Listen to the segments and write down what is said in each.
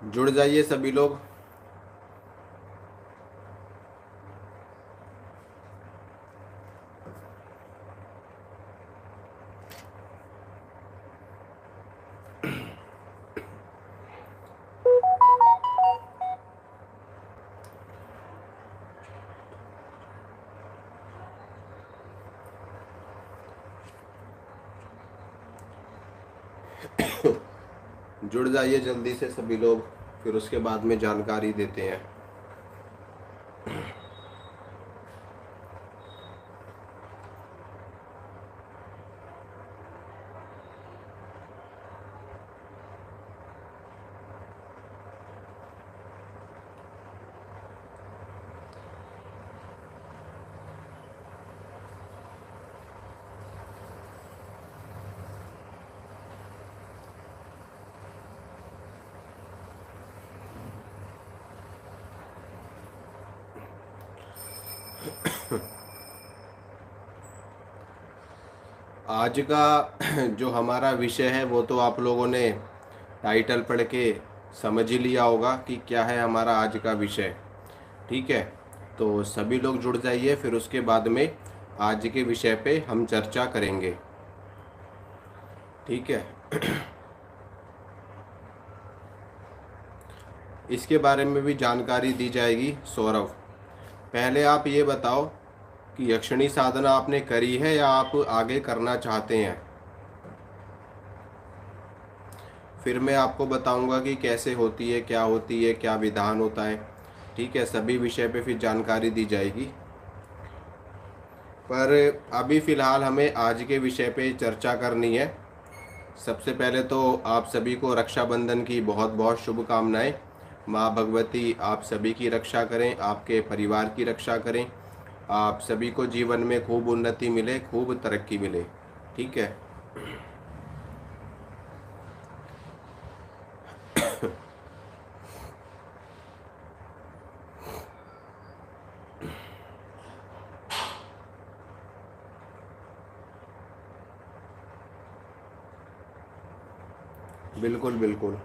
जुड़ जाइए सभी लोग। जुड़ जाइए जल्दी से सभी लोग, फिर उसके बाद में जानकारी देते हैं। आज का जो हमारा विषय है वो तो आप लोगों ने टाइटल पढ़ के समझ ही लिया होगा कि क्या है हमारा आज का विषय। ठीक है, तो सभी लोग जुड़ जाइए, फिर उसके बाद में आज के विषय पे हम चर्चा करेंगे। ठीक है। इसके बारे में भी जानकारी दी जाएगी। सौरभ, पहले आप ये बताओ कि यक्षिणी साधना आपने करी है या आप आगे करना चाहते हैं। फिर मैं आपको बताऊंगा कि कैसे होती है, क्या होती है, क्या विधान होता है। ठीक है, सभी विषय पे फिर जानकारी दी जाएगी। पर अभी फ़िलहाल हमें आज के विषय पे चर्चा करनी है। सबसे पहले तो आप सभी को रक्षाबंधन की बहुत बहुत शुभकामनाएं। माँ भगवती आप सभी की रक्षा करें, आपके परिवार की रक्षा करें, आप सभी को जीवन में खूब उन्नति मिले, खूब तरक्की मिले। ठीक है। बिल्कुल बिल्कुल।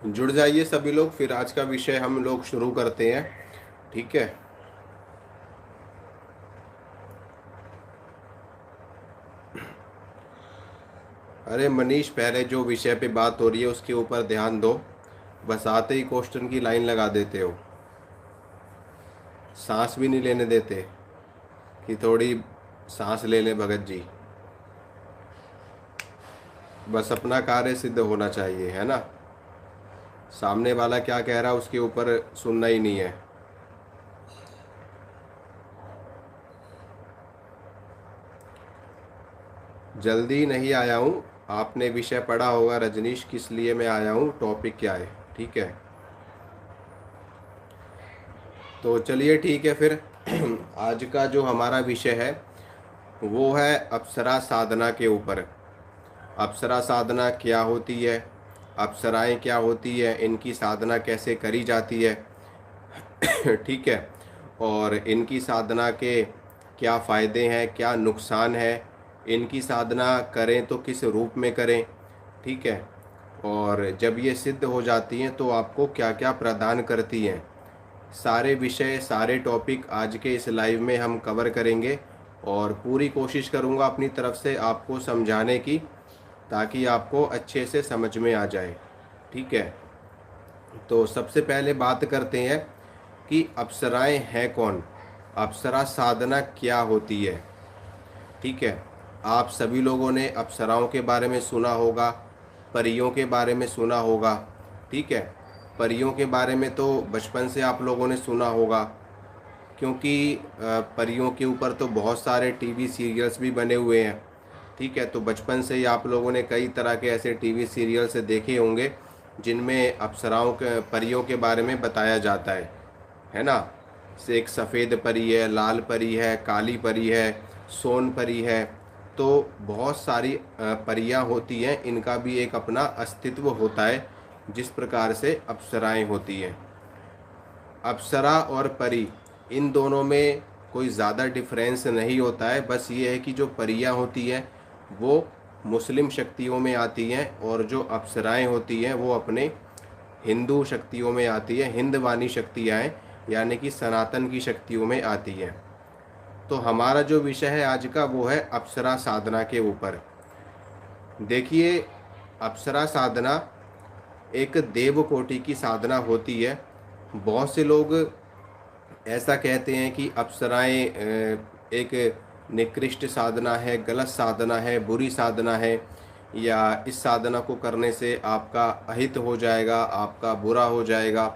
जुड़ जाइए सभी लोग, फिर आज का विषय हम लोग शुरू करते हैं। ठीक है। अरे मनीष, पहले जो विषय पे बात हो रही है उसके ऊपर ध्यान दो। बस आते ही क्वेश्चन की लाइन लगा देते हो, सांस भी नहीं लेने देते कि थोड़ी सांस ले ले भगत जी। बस अपना कार्य सिद्ध होना चाहिए, है ना। सामने वाला क्या कह रहा है उसके ऊपर सुनना ही नहीं है। जल्दी नहीं आया हूँ, आपने विषय पढ़ा होगा रजनीश, किस लिए मैं आया हूँ, टॉपिक क्या है। ठीक है, तो चलिए ठीक है फिर। आज का जो हमारा विषय है वो है अप्सरा साधना के ऊपर। अप्सरा साधना क्या होती है, अप्सराएं क्या होती है, इनकी साधना कैसे करी जाती है। ठीक है, और इनकी साधना के क्या फ़ायदे हैं, क्या नुकसान है, इनकी साधना करें तो किस रूप में करें। ठीक है, और जब ये सिद्ध हो जाती हैं तो आपको क्या क्या प्रदान करती हैं। सारे विषय, सारे टॉपिक आज के इस लाइव में हम कवर करेंगे और पूरी कोशिश करूँगा अपनी तरफ से आपको समझाने की, ताकि आपको अच्छे से समझ में आ जाए। ठीक है, तो सबसे पहले बात करते हैं कि अप्सराएं हैं कौन, अप्सरा साधना क्या होती है। ठीक है, आप सभी लोगों ने अप्सराओं के बारे में सुना होगा, परियों के बारे में सुना होगा। ठीक है, परियों के बारे में तो बचपन से आप लोगों ने सुना होगा, क्योंकि परियों के ऊपर तो बहुत सारे टीवी सीरियल्स भी बने हुए हैं। ठीक है, तो बचपन से ही आप लोगों ने कई तरह के ऐसे टीवी सीरियल्स देखे होंगे जिनमें अप्सराओं के, परियों के बारे में बताया जाता है ना। से एक सफ़ेद परी है, लाल परी है, काली परी है, सोन परी है। तो बहुत सारी परियां होती हैं, इनका भी एक अपना अस्तित्व होता है, जिस प्रकार से अप्सराएं होती हैं। अप्सरा और परी, इन दोनों में कोई ज़्यादा डिफरेंस नहीं होता है। बस ये है कि जो परियां होती हैं वो मुस्लिम शक्तियों में आती हैं, और जो अप्सराएं होती हैं वो अपने हिंदू शक्तियों में आती है, हिंदवानी शक्तियाँ हैं, यानी कि सनातन की शक्तियों में आती हैं। तो हमारा जो विषय है आज का वो है अप्सरा साधना के ऊपर। देखिए, अप्सरा साधना एक देव कोटि की साधना होती है। बहुत से लोग ऐसा कहते हैं कि अप्सराएं एक निकृष्ट साधना है, गलत साधना है, बुरी साधना है, या इस साधना को करने से आपका अहित हो जाएगा, आपका बुरा हो जाएगा,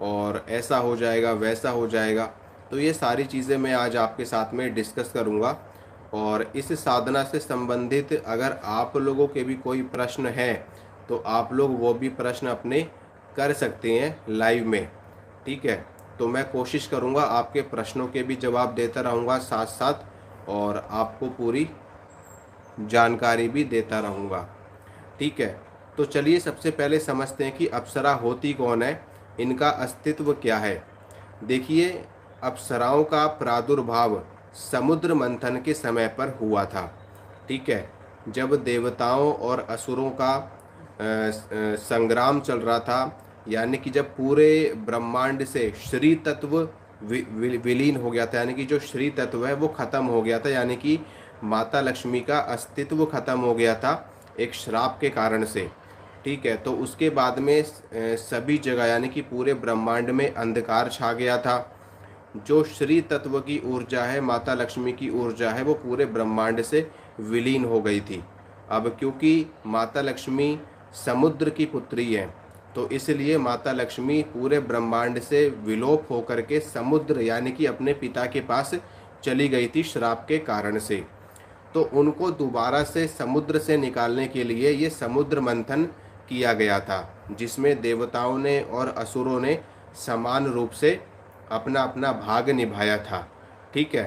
और ऐसा हो जाएगा, वैसा हो जाएगा। तो ये सारी चीज़ें मैं आज आपके साथ में डिस्कस करूँगा। और इस साधना से संबंधित अगर आप लोगों के भी कोई प्रश्न है तो आप लोग वो भी प्रश्न अपने कर सकते हैं लाइव में। ठीक है, तो मैं कोशिश करूँगा आपके प्रश्नों के भी जवाब देता रहूँगा साथ साथ, और आपको पूरी जानकारी भी देता रहूँगा। ठीक है, तो चलिए सबसे पहले समझते हैं कि अप्सरा होती कौन है, इनका अस्तित्व क्या है। देखिए, अप्सराओं का प्रादुर्भाव समुद्र मंथन के समय पर हुआ था। ठीक है, जब देवताओं और असुरों का संग्राम चल रहा था, यानी कि जब पूरे ब्रह्मांड से श्री तत्व विलीन हो गया था, यानी कि जो श्री तत्व है वो खत्म हो गया था, यानी कि माता लक्ष्मी का अस्तित्व खत्म हो गया था एक श्राप के कारण से। ठीक है, तो उसके बाद में सभी जगह यानी कि पूरे ब्रह्मांड में अंधकार छा गया था। जो श्री तत्व की ऊर्जा है, माता लक्ष्मी की ऊर्जा है, वो पूरे ब्रह्मांड से विलीन हो गई थी। अब क्योंकि माता लक्ष्मी समुद्र की पुत्री है, तो इसलिए माता लक्ष्मी पूरे ब्रह्मांड से विलोप होकर के समुद्र यानी कि अपने पिता के पास चली गई थी श्राप के कारण से। तो उनको दोबारा से समुद्र से निकालने के लिए ये समुद्र मंथन किया गया था, जिसमें देवताओं ने और असुरों ने समान रूप से अपना अपना भाग निभाया था। ठीक है,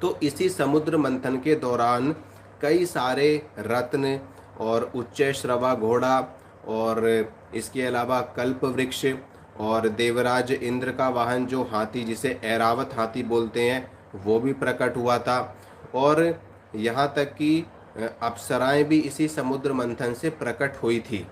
तो इसी समुद्र मंथन के दौरान कई सारे रत्न और उच्च श्रवा घोड़ा, और इसके अलावा कल्प वृक्ष, और देवराज इंद्र का वाहन जो हाथी, जिसे ऐरावत हाथी बोलते हैं, वो भी प्रकट हुआ था। और यहाँ तक कि अप्सराएं भी इसी समुद्र मंथन से प्रकट हुई थी।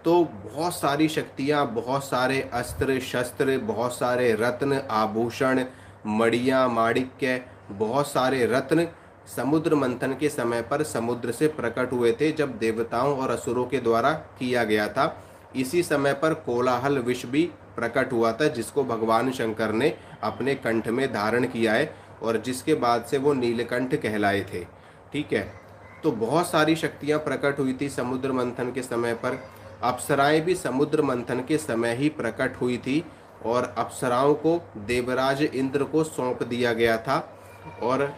तो बहुत सारी शक्तियाँ, बहुत सारे अस्त्र शस्त्र, बहुत सारे रत्न आभूषण, मड़ियाँ माणिक्य, बहुत सारे रत्न समुद्र मंथन के समय पर समुद्र से प्रकट हुए थे, जब देवताओं और असुरों के द्वारा किया गया था। इसी समय पर कोलाहल विष भी प्रकट हुआ था, जिसको भगवान शंकर ने अपने कंठ में धारण किया है, और जिसके बाद से वो नीलकंठ कहलाए थे। ठीक है, तो बहुत सारी शक्तियाँ प्रकट हुई थी समुद्र मंथन के समय पर। अप्सराएं भी समुद्र मंथन के समय ही प्रकट हुई थी, और अप्सराओं को देवराज इंद्र को सौंप दिया गया था। और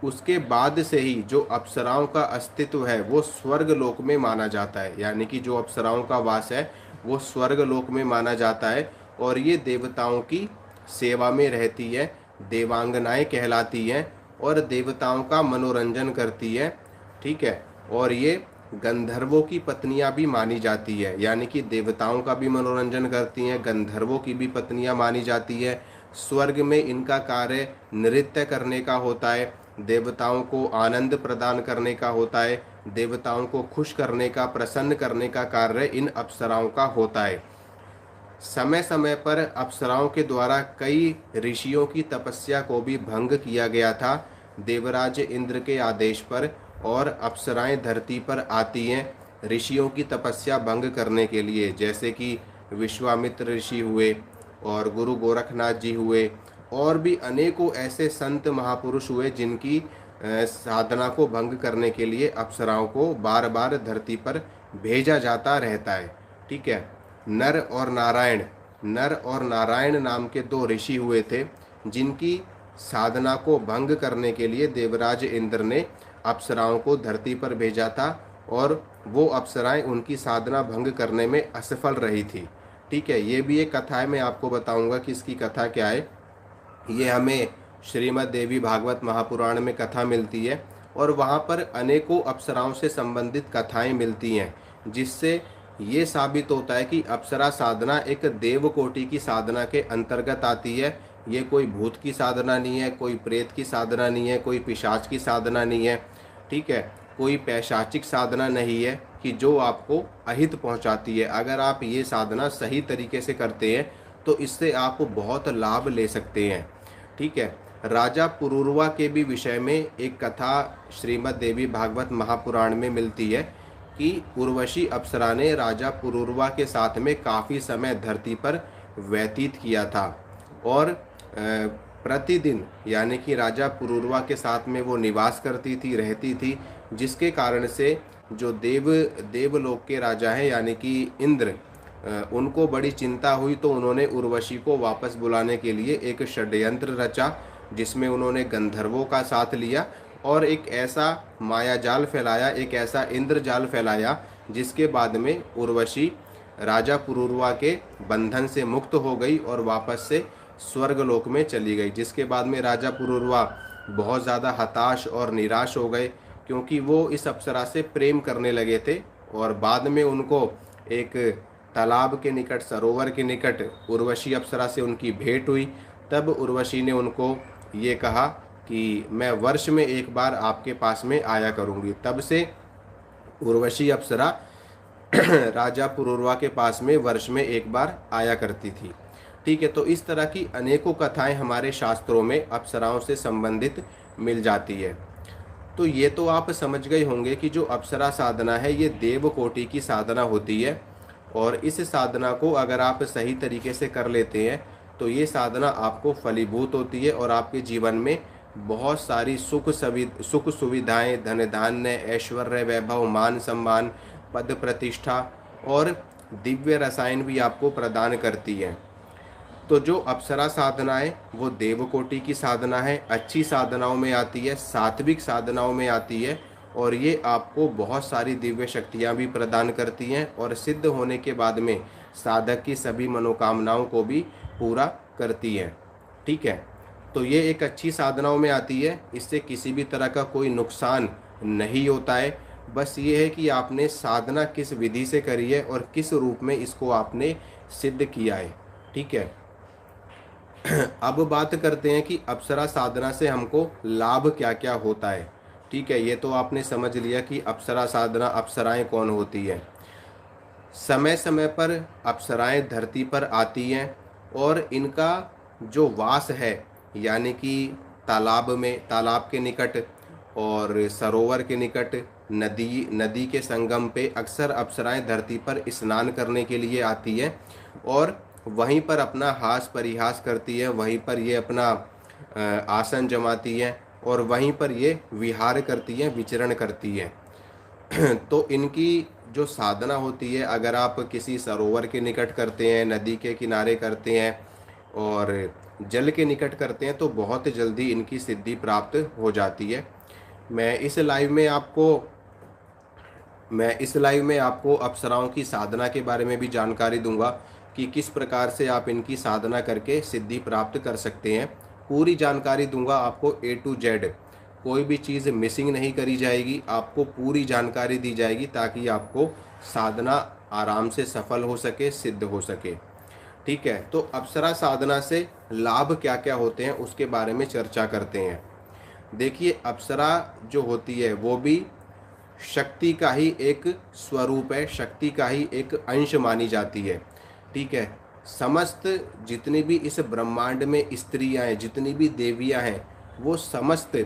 उसके बाद से ही जो अप्सराओं का अस्तित्व है वो स्वर्ग लोक में माना जाता है, यानी कि जो अप्सराओं का वास है वो स्वर्ग लोक में माना जाता है, और ये देवताओं की सेवा में रहती है, देवांगनाएं कहलाती हैं, और देवताओं का मनोरंजन करती है। ठीक है, और ये गंधर्वों की पत्नियां भी मानी जाती है, यानी कि देवताओं का भी मनोरंजन करती हैं, गंधर्वों की भी पत्नियां मानी जाती है। स्वर्ग में इनका कार्य नृत्य करने का होता है, देवताओं को आनंद प्रदान करने का होता है, देवताओं को खुश करने का, प्रसन्न करने का कार्य इन अप्सराओं का होता है। समय समय पर अप्सराओं के द्वारा कई ऋषियों की तपस्या को भी भंग किया गया था देवराज इंद्र के आदेश पर, और अप्सराएं धरती पर आती हैं ऋषियों की तपस्या भंग करने के लिए, जैसे कि विश्वामित्र ऋषि हुए, और गुरु गोरखनाथ जी हुए, और भी अनेकों ऐसे संत महापुरुष हुए जिनकी साधना को भंग करने के लिए अप्सराओं को बार बार धरती पर भेजा जाता रहता है। ठीक है, नर और नारायण नाम के दो ऋषि हुए थे, जिनकी साधना को भंग करने के लिए देवराज इंद्र ने अप्सराओं को धरती पर भेजा था, और वो अप्सराएं उनकी साधना भंग करने में असफल रही थी। ठीक है, ये भी एक कथा है, मैं आपको बताऊंगा कि इसकी कथा क्या है। ये हमें श्रीमद् देवी भागवत महापुराण में कथा मिलती है, और वहाँ पर अनेकों अप्सराओं से संबंधित कथाएं मिलती हैं, जिससे ये साबित होता है कि अप्सरा साधना एक देव कोटि की साधना के अंतर्गत आती है। ये कोई भूत की साधना नहीं है, कोई प्रेत की साधना नहीं है, कोई पिशाच की साधना नहीं है। ठीक है, कोई पैशाचिक साधना नहीं है कि जो आपको अहित पहुंचाती है। अगर आप ये साधना सही तरीके से करते हैं तो इससे आप बहुत लाभ ले सकते हैं। ठीक है, राजा पुरूरवा के भी विषय में एक कथा श्रीमद् देवी भागवत महापुराण में मिलती है कि उर्वशी अप्सरा ने राजा पुरूरवा के साथ में काफ़ी समय धरती पर व्यतीत किया था, और प्रतिदिन यानी कि राजा पुरूरवा के साथ में वो निवास करती थी, रहती थी, जिसके कारण से जो देवलोक के राजा हैं यानी कि इंद्र, उनको बड़ी चिंता हुई। तो उन्होंने उर्वशी को वापस बुलाने के लिए एक षड्यंत्र रचा, जिसमें उन्होंने गंधर्वों का साथ लिया और एक ऐसा मायाजाल फैलाया, एक ऐसा इंद्रजाल फैलाया, जिसके बाद में उर्वशी राजा पुरूरवा के बंधन से मुक्त हो गई और वापस से स्वर्गलोक में चली गई। जिसके बाद में राजा पुरूरवा बहुत ज़्यादा हताश और निराश हो गए, क्योंकि वो इस अप्सरा से प्रेम करने लगे थे। और बाद में उनको एक तालाब के निकट, सरोवर के निकट उर्वशी अप्सरा से उनकी भेंट हुई। तब उर्वशी ने उनको ये कहा कि मैं वर्ष में एक बार आपके पास में आया करूँगी। तब से उर्वशी अप्सरा राजा पुरूरवा के पास में वर्ष में एक बार आया करती थी। ठीक है, तो इस तरह की अनेकों कथाएं हमारे शास्त्रों में अप्सराओं से संबंधित मिल जाती है। तो ये तो आप समझ गए होंगे कि जो अप्सरा साधना है ये देव कोटि की साधना होती है, और इस साधना को अगर आप सही तरीके से कर लेते हैं तो ये साधना आपको फलीभूत होती है, और आपके जीवन में बहुत सारी सुख सुविधाएं, धन धान्य, ऐश्वर्य, वैभव, मान सम्मान, पद प्रतिष्ठा और दिव्य रसायन भी आपको प्रदान करती है। तो जो अप्सरा साधना है वो देवकोटि की साधना है, अच्छी साधनाओं में आती है, सात्विक साधनाओं में आती है, और ये आपको बहुत सारी दिव्य शक्तियाँ भी प्रदान करती हैं, और सिद्ध होने के बाद में साधक की सभी मनोकामनाओं को भी पूरा करती हैं। ठीक है, तो ये एक अच्छी साधनाओं में आती है, इससे किसी भी तरह का कोई नुकसान नहीं होता है। बस ये है कि आपने साधना किस विधि से करी है और किस रूप में इसको आपने सिद्ध किया है। ठीक है, अब बात करते हैं कि अप्सरा साधना से हमको लाभ क्या क्या होता है। ठीक है, ये तो आपने समझ लिया कि अप्सरा साधना, अप्सराएं कौन होती है। समय समय पर अप्सराएं धरती पर आती हैं, और इनका जो वास है यानी कि तालाब में, तालाब के निकट और सरोवर के निकट, नदी के संगम पे अक्सर अप्सराएं धरती पर स्नान करने के लिए आती हैं, और वहीं पर अपना हास परिहास करती है, वहीं पर ये अपना आसन जमाती है, और वहीं पर ये विहार करती हैं, विचरण करती हैं। तो इनकी जो साधना होती है, अगर आप किसी सरोवर के निकट करते हैं, नदी के किनारे करते हैं और जल के निकट करते हैं, तो बहुत जल्दी इनकी सिद्धि प्राप्त हो जाती है। मैं इस लाइव में आपको अप्सराओं की साधना के बारे में भी जानकारी दूंगा कि किस प्रकार से आप इनकी साधना करके सिद्धि प्राप्त कर सकते हैं। पूरी जानकारी दूंगा आपको A to Z, कोई भी चीज़ मिसिंग नहीं करी जाएगी, आपको पूरी जानकारी दी जाएगी ताकि आपको साधना आराम से सफल हो सके, सिद्ध हो सके। ठीक है, तो अप्सरा साधना से लाभ क्या क्या होते हैं उसके बारे में चर्चा करते हैं। देखिए, अप्सरा जो होती है वो भी शक्ति का ही एक स्वरूप है, शक्ति का ही एक अंश मानी जाती है। ठीक है, समस्त जितनी भी इस ब्रह्मांड में स्त्रियां हैं, जितनी भी देवियां हैं, वो समस्त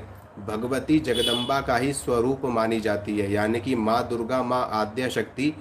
भगवती जगदम्बा का ही स्वरूप मानी जाती है। यानी कि माँ दुर्गा, माँ आद्या शक्ति,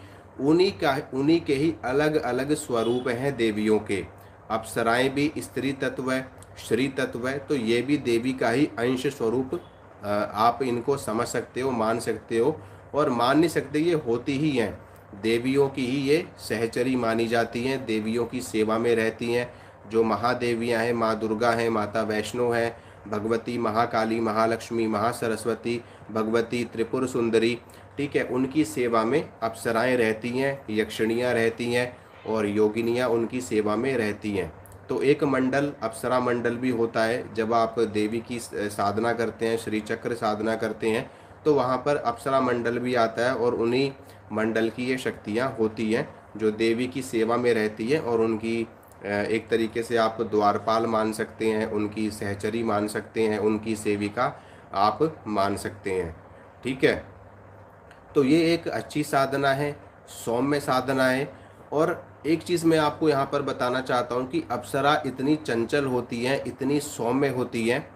उन्हीं के ही अलग अलग स्वरूप हैं देवियों के। अप्सराएं भी स्त्री तत्व है, श्री तत्व है, तो ये भी देवी का ही अंश स्वरूप आप इनको समझ सकते हो, मान सकते हो, और मान नहीं सकते, ये होती ही हैं। देवियों की ही ये सहचरी मानी जाती हैं, देवियों की सेवा में रहती हैं। जो महादेवियां हैं, माँ दुर्गा हैं, माता वैष्णो हैं, भगवती महाकाली, महालक्ष्मी, महासरस्वती, भगवती त्रिपुर सुंदरी, ठीक है, उनकी सेवा में अप्सराएं रहती हैं, यक्षिणियाँ रहती हैं और योगिनियाँ उनकी सेवा में रहती हैं। तो एक मंडल अप्सरा मंडल भी होता है। जब आप देवी की साधना करते हैं, श्री चक्र साधना करते हैं, तो वहाँ पर अप्सरा मंडल भी आता है और उन्हीं मंडल की ये शक्तियाँ होती हैं जो देवी की सेवा में रहती है और उनकी एक तरीके से आप द्वारपाल मान सकते हैं, उनकी सहचरी मान सकते हैं, उनकी सेविका आप मान सकते हैं। ठीक है, तो ये एक अच्छी साधना है, सौम्य साधना है। और एक चीज़ मैं आपको यहाँ पर बताना चाहता हूँ कि अप्सरा इतनी चंचल होती हैं, इतनी सौम्य होती हैं,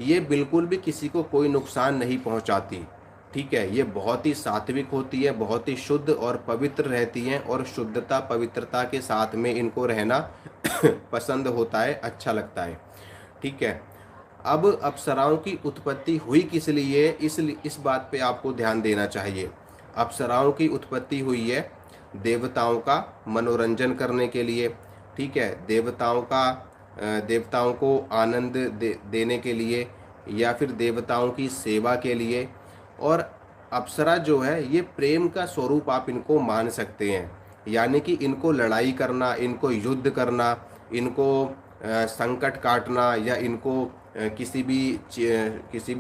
ये बिल्कुल भी किसी को कोई नुकसान नहीं पहुँचाती। ठीक है, ये बहुत ही सात्विक होती है, बहुत ही शुद्ध और पवित्र रहती हैं और शुद्धता पवित्रता के साथ में इनको रहना पसंद होता है, अच्छा लगता है। ठीक है, अब अप्सराओं की उत्पत्ति हुई किस लिए, इस बात पे आपको ध्यान देना चाहिए। अप्सराओं की उत्पत्ति हुई है देवताओं का मनोरंजन करने के लिए। ठीक है, देवताओं को आनंद देने के लिए या फिर देवताओं की सेवा के लिए। और अप्सरा जो है ये प्रेम का स्वरूप आप इनको मान सकते हैं। यानी कि इनको लड़ाई करना, इनको युद्ध करना, इनको संकट काटना या इनको किसी भी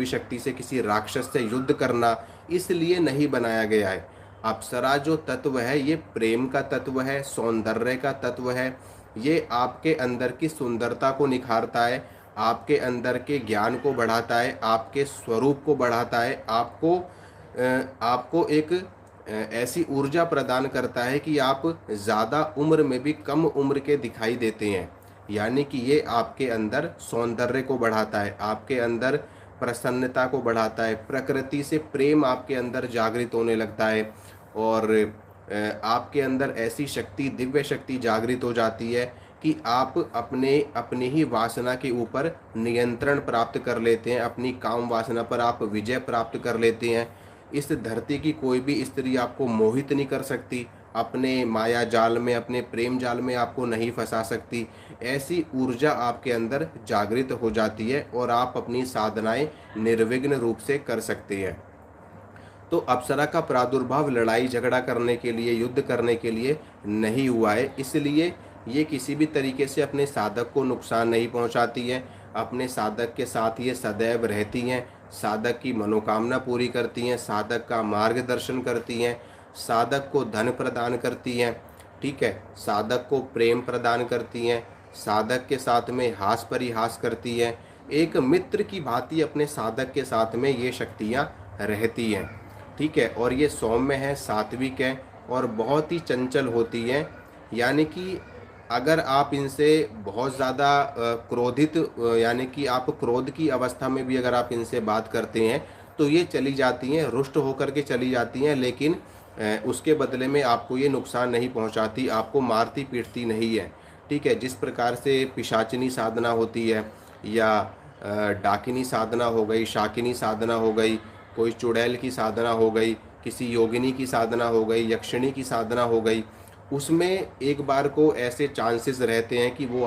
शक्ति से, किसी राक्षस से युद्ध करना इसलिए नहीं बनाया गया है। अप्सरा जो तत्व है ये प्रेम का तत्व है, सौंदर्य का तत्व है। ये आपके अंदर की सुंदरता को निखारता है, आपके अंदर के ज्ञान को बढ़ाता है, आपके स्वरूप को बढ़ाता है, आपको एक ऐसी ऊर्जा प्रदान करता है कि आप ज़्यादा उम्र में भी कम उम्र के दिखाई देते हैं। यानी कि ये आपके अंदर सौंदर्य को बढ़ाता है, आपके अंदर प्रसन्नता को बढ़ाता है, प्रकृति से प्रेम आपके अंदर जागृत होने लगता है और आपके अंदर ऐसी शक्ति, दिव्य शक्ति जागृत हो जाती है कि आप अपनी ही वासना के ऊपर नियंत्रण प्राप्त कर लेते हैं, अपनी काम वासना पर आप विजय प्राप्त कर लेते हैं। इस धरती की कोई भी स्त्री आपको मोहित नहीं कर सकती, अपने माया जाल में, अपने प्रेम जाल में आपको नहीं फंसा सकती। ऐसी ऊर्जा आपके अंदर जागृत हो जाती है और आप अपनी साधनाएं निर्विघ्न रूप से कर सकते हैं। तो अप्सरा का प्रादुर्भाव लड़ाई झगड़ा करने के लिए, युद्ध करने के लिए नहीं हुआ है, इसलिए ये किसी भी तरीके से अपने साधक को नुकसान नहीं पहुंचाती है। अपने साधक के साथ ये सदैव रहती हैं, साधक की मनोकामना पूरी करती हैं, साधक का मार्गदर्शन करती हैं, साधक को धन प्रदान करती हैं। ठीक है, साधक को प्रेम प्रदान करती हैं, साधक के साथ में हास परिहास करती हैं। एक मित्र की भांति अपने साधक के साथ में ये शक्तियाँ रहती हैं। ठीक है, और ये सौम्य है, सात्विक है और बहुत ही चंचल होती हैं। यानी कि अगर आप इनसे बहुत ज़्यादा क्रोधित, यानी कि आप क्रोध की अवस्था में भी अगर आप इनसे बात करते हैं तो ये चली जाती हैं, रुष्ट होकर के चली जाती हैं, लेकिन उसके बदले में आपको ये नुकसान नहीं पहुंचाती, आपको मारती पीटती नहीं है। ठीक है, जिस प्रकार से पिशाचिनी साधना होती है या डाकिनी साधना हो गई, शाकिनी साधना हो गई, कोई चुड़ैल की साधना हो गई, किसी योगिनी की साधना हो गई, यक्षिणी की साधना हो गई, उसमें एक बार को ऐसे चांसेस रहते हैं कि वो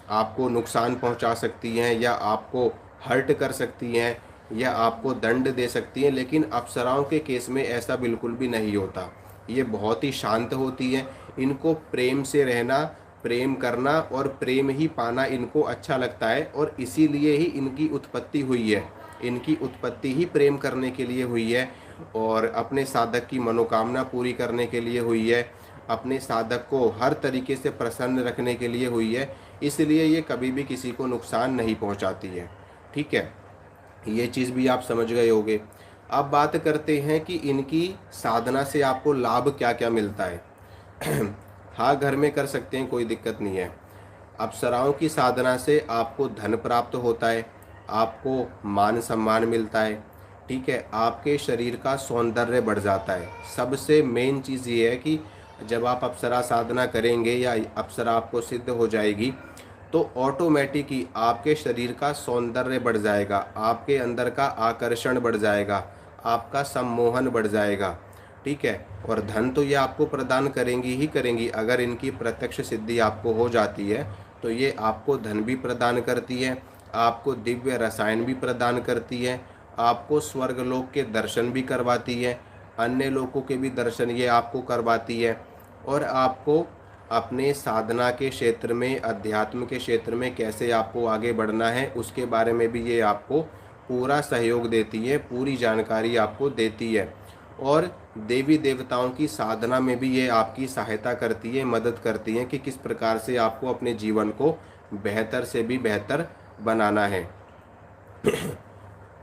आपको नुकसान पहुंचा सकती हैं या आपको हर्ट कर सकती हैं या आपको दंड दे सकती हैं। लेकिन अप्सराओं के केस में ऐसा बिल्कुल भी नहीं होता। ये बहुत ही शांत होती है, इनको प्रेम से रहना, प्रेम करना और प्रेम ही पाना इनको अच्छा लगता है और इसीलिए ही इनकी उत्पत्ति हुई है। इनकी उत्पत्ति ही प्रेम करने के लिए हुई है और अपने साधक की मनोकामना पूरी करने के लिए हुई है, अपने साधक को हर तरीके से प्रसन्न रखने के लिए हुई है। इसलिए ये कभी भी किसी को नुकसान नहीं पहुंचाती है। ठीक है, ये चीज़ भी आप समझ गए होंगे। अब बात करते हैं कि इनकी साधना से आपको लाभ क्या क्या मिलता है। हाँ, घर में कर सकते हैं, कोई दिक्कत नहीं है। अप्सराओं की साधना से आपको धन प्राप्त होता है, आपको मान सम्मान मिलता है। ठीक है, आपके शरीर का सौंदर्य बढ़ जाता है। सबसे मेन चीज़ ये है कि जब आप अप्सरा साधना करेंगे या अप्सरा आपको सिद्ध हो जाएगी तो ऑटोमेटिक ही आपके शरीर का सौंदर्य बढ़ जाएगा, आपके अंदर का आकर्षण बढ़ जाएगा, आपका सम्मोहन बढ़ जाएगा। ठीक है। और धन तो ये आपको प्रदान करेंगी ही करेंगी, अगर इनकी प्रत्यक्ष सिद्धि आपको हो जाती है तो ये आपको धन भी प्रदान करती है, आपको दिव्य रसायन भी प्रदान करती है, आपको स्वर्गलोक के दर्शन भी करवाती है, अन्य लोगों के भी दर्शन ये आपको करवाती है, और आपको अपने साधना के क्षेत्र में, अध्यात्म के क्षेत्र में कैसे आपको आगे बढ़ना है उसके बारे में भी ये आपको पूरा सहयोग देती है, पूरी जानकारी आपको देती है। और देवी देवताओं की साधना में भी ये आपकी सहायता करती है, मदद करती है कि किस प्रकार से आपको अपने जीवन को बेहतर से भी बेहतर बनाना है।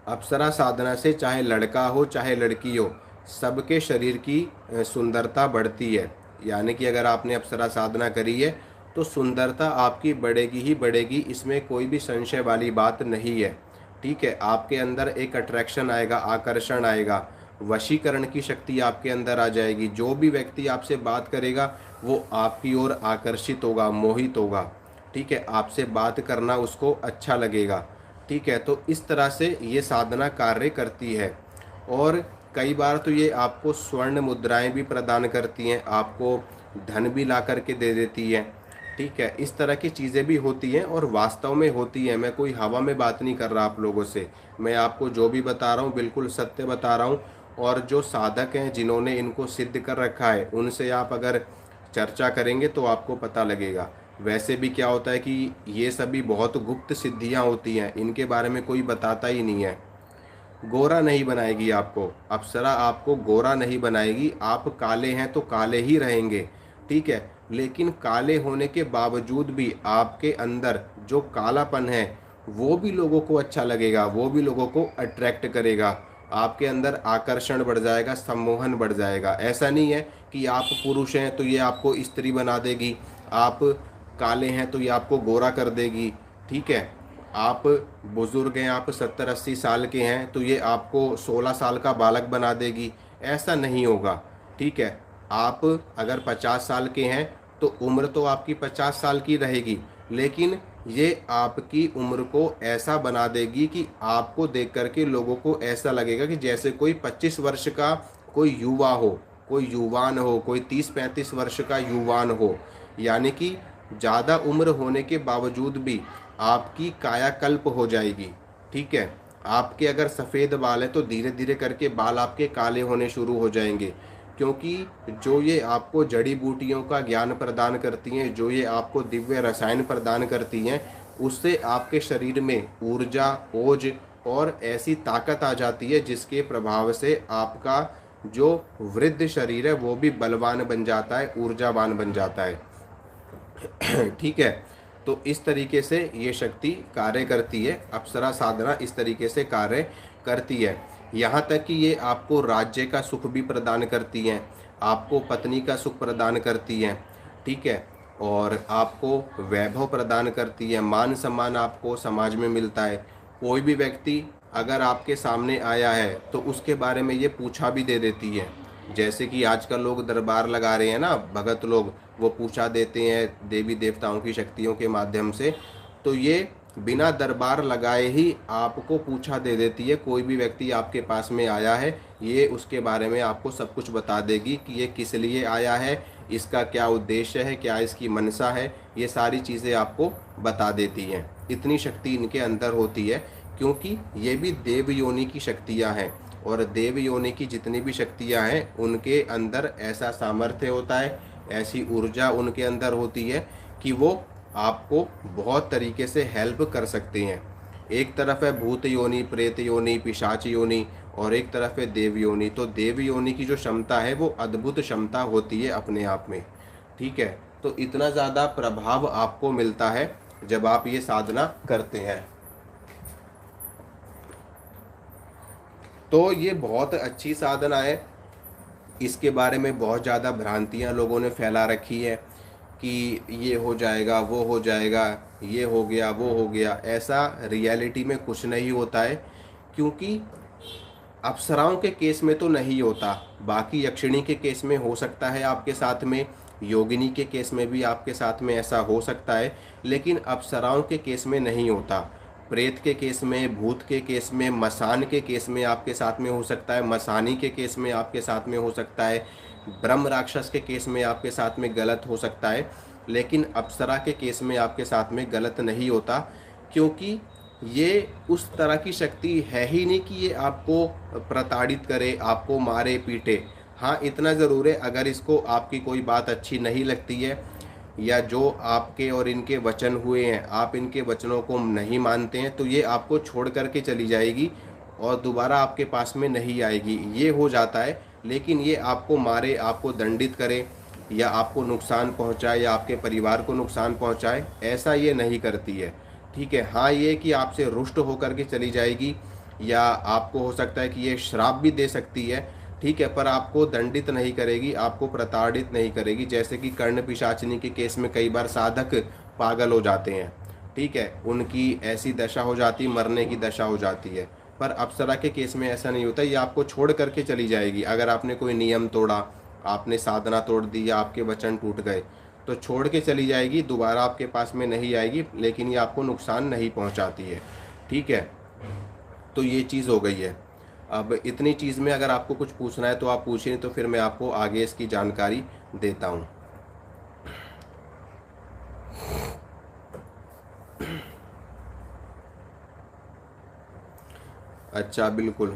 अप्सरा साधना से चाहे लड़का हो चाहे लड़की हो, सबके शरीर की सुंदरता बढ़ती है। यानी कि अगर आपने अप्सरा साधना करी है तो सुंदरता आपकी बढ़ेगी ही बढ़ेगी, इसमें कोई भी संशय वाली बात नहीं है। ठीक है, आपके अंदर एक अट्रैक्शन आएगा, आकर्षण आएगा, वशीकरण की शक्ति आपके अंदर आ जाएगी। जो भी व्यक्ति आपसे बात करेगा वो आपकी ओर आकर्षित होगा, मोहित होगा। ठीक है, आपसे बात करना उसको अच्छा लगेगा। ठीक है, तो इस तरह से ये साधना कार्य करती है। और कई बार तो ये आपको स्वर्ण मुद्राएं भी प्रदान करती हैं, आपको धन भी ला करके दे देती है। ठीक है, इस तरह की चीज़ें भी होती हैं और वास्तव में होती हैं। मैं कोई हवा में बात नहीं कर रहा आप लोगों से, मैं आपको जो भी बता रहा हूँ बिल्कुल सत्य बता रहा हूँ। और जो साधक हैं जिन्होंने इनको सिद्ध कर रखा है उनसे आप अगर चर्चा करेंगे तो आपको पता लगेगा। वैसे भी क्या होता है कि ये सभी बहुत गुप्त सिद्धियां होती हैं, इनके बारे में कोई बताता ही नहीं है। गोरा नहीं बनाएगी आपको अप्सरा, आपको गोरा नहीं बनाएगी। आप काले हैं तो काले ही रहेंगे। ठीक है, लेकिन काले होने के बावजूद भी आपके अंदर जो कालापन है वो भी लोगों को अच्छा लगेगा, वो भी लोगों को अट्रैक्ट करेगा। आपके अंदर आकर्षण बढ़ जाएगा, सम्मोहन बढ़ जाएगा। ऐसा नहीं है कि आप पुरुष हैं तो ये आपको स्त्री बना देगी, आप काले हैं तो ये आपको गोरा कर देगी। ठीक है, आप बुजुर्ग हैं, आप 70-80 साल के हैं तो ये आपको 16 साल का बालक बना देगी। ऐसा नहीं होगा। ठीक है, आप अगर 50 साल के हैं तो उम्र तो आपकी 50 साल की रहेगी, लेकिन ये आपकी उम्र को ऐसा बना देगी कि आपको देख करके लोगों को ऐसा लगेगा कि जैसे कोई 25 वर्ष का कोई युवा हो, कोई युवान हो, कोई 30-35 वर्ष का युवान हो। यानी कि ज़्यादा उम्र होने के बावजूद भी आपकी कायाकल्प हो जाएगी। ठीक है, आपके अगर सफ़ेद बाल है तो धीरे धीरे करके बाल आपके काले होने शुरू हो जाएंगे, क्योंकि जो ये आपको जड़ी बूटियों का ज्ञान प्रदान करती हैं, जो ये आपको दिव्य रसायन प्रदान करती हैं, उससे आपके शरीर में ऊर्जा, ओज और ऐसी ताकत आ जाती है जिसके प्रभाव से आपका जो वृद्ध शरीर है वो भी बलवान बन जाता है, ऊर्जावान बन जाता है। ठीक है, तो इस तरीके से ये शक्ति कार्य करती है। अप्सरा साधना इस तरीके से कार्य करती है। यहाँ तक कि ये आपको राज्य का सुख भी प्रदान करती हैं, आपको पत्नी का सुख प्रदान करती हैं। ठीक है, और आपको वैभव प्रदान करती है, मान सम्मान आपको समाज में मिलता है। कोई भी व्यक्ति अगर आपके सामने आया है तो उसके बारे में ये पूछा भी दे देती है। जैसे कि आजकल लोग दरबार लगा रहे हैं ना, भगत लोग, वो पूछा देते हैं देवी देवताओं की शक्तियों के माध्यम से, तो ये बिना दरबार लगाए ही आपको पूछा दे देती है। कोई भी व्यक्ति आपके पास में आया है, ये उसके बारे में आपको सब कुछ बता देगी कि ये किस लिए आया है, इसका क्या उद्देश्य है, क्या इसकी मनसा है, ये सारी चीज़ें आपको बता देती हैं। इतनी शक्ति इनके अंदर होती है, क्योंकि ये भी देव योनि की शक्तियाँ हैं। और देव योनि की जितनी भी शक्तियाँ हैं उनके अंदर ऐसा सामर्थ्य होता है, ऐसी ऊर्जा उनके अंदर होती है कि वो आपको बहुत तरीके से हेल्प कर सकते हैं। एक तरफ है भूत योनि, प्रेत योनि, पिशाच योनि, और एक तरफ है देव योनि। तो देव योनि की जो क्षमता है वो अद्भुत क्षमता होती है अपने आप में। ठीक है, तो इतना ज़्यादा प्रभाव आपको मिलता है जब आप ये साधना करते हैं। तो ये बहुत अच्छी साधना है। इसके बारे में बहुत ज़्यादा भ्रांतियाँ लोगों ने फैला रखी है कि ये हो जाएगा, वो हो जाएगा, ये हो गया, वो हो गया। ऐसा रियलिटी में कुछ नहीं होता है, क्योंकि अप्सराओं के केस में तो नहीं होता, बाकी यक्षिणी के केस में हो सकता है आपके साथ में, योगिनी के केस में भी आपके साथ में ऐसा हो सकता है, लेकिन अप्सराओं के केस में नहीं होता। प्रेत के केस में, भूत के केस में, मसान के केस में आपके साथ में हो सकता है, मसानी के केस में आपके साथ में हो सकता है, ब्रह्म राक्षस के केस में आपके साथ में गलत हो सकता है, लेकिन अप्सरा के केस में आपके साथ में गलत नहीं होता, क्योंकि ये उस तरह की शक्ति है ही नहीं कि ये आपको प्रताड़ित करे, आपको मारे पीटे। हाँ, इतना ज़रूर है, अगर इसको आपकी कोई बात अच्छी नहीं लगती है या जो आपके और इनके वचन हुए हैं आप इनके वचनों को नहीं मानते हैं, तो ये आपको छोड़ करके चली जाएगी और दोबारा आपके पास में नहीं आएगी, ये हो जाता है। लेकिन ये आपको मारे, आपको दंडित करे या आपको नुकसान पहुंचाए या आपके परिवार को नुकसान पहुंचाए, ऐसा ये नहीं करती है। ठीक है, हाँ, ये कि आपसे रुष्ट होकर के चली जाएगी या आपको हो सकता है कि ये श्राप भी दे सकती है, ठीक है, पर आपको दंडित नहीं करेगी, आपको प्रताड़ित नहीं करेगी। जैसे कि कर्ण पिशाचिनी के केस में कई बार साधक पागल हो जाते हैं, ठीक है, उनकी ऐसी दशा हो जाती, मरने की दशा हो जाती है। पर अप्सरा के केस में ऐसा नहीं होता, ये आपको छोड़ करके चली जाएगी। अगर आपने कोई नियम तोड़ा, आपने साधना तोड़ दी या आपके वचन टूट गए, तो छोड़ के चली जाएगी, दोबारा आपके पास में नहीं आएगी, लेकिन ये आपको नुकसान नहीं पहुंचाती है। ठीक है, तो ये चीज़ हो गई है। अब इतनी चीज़ में अगर आपको कुछ पूछना है तो आप पूछें, तो फिर मैं आपको आगे इसकी जानकारी देता हूँ। अच्छा, बिल्कुल।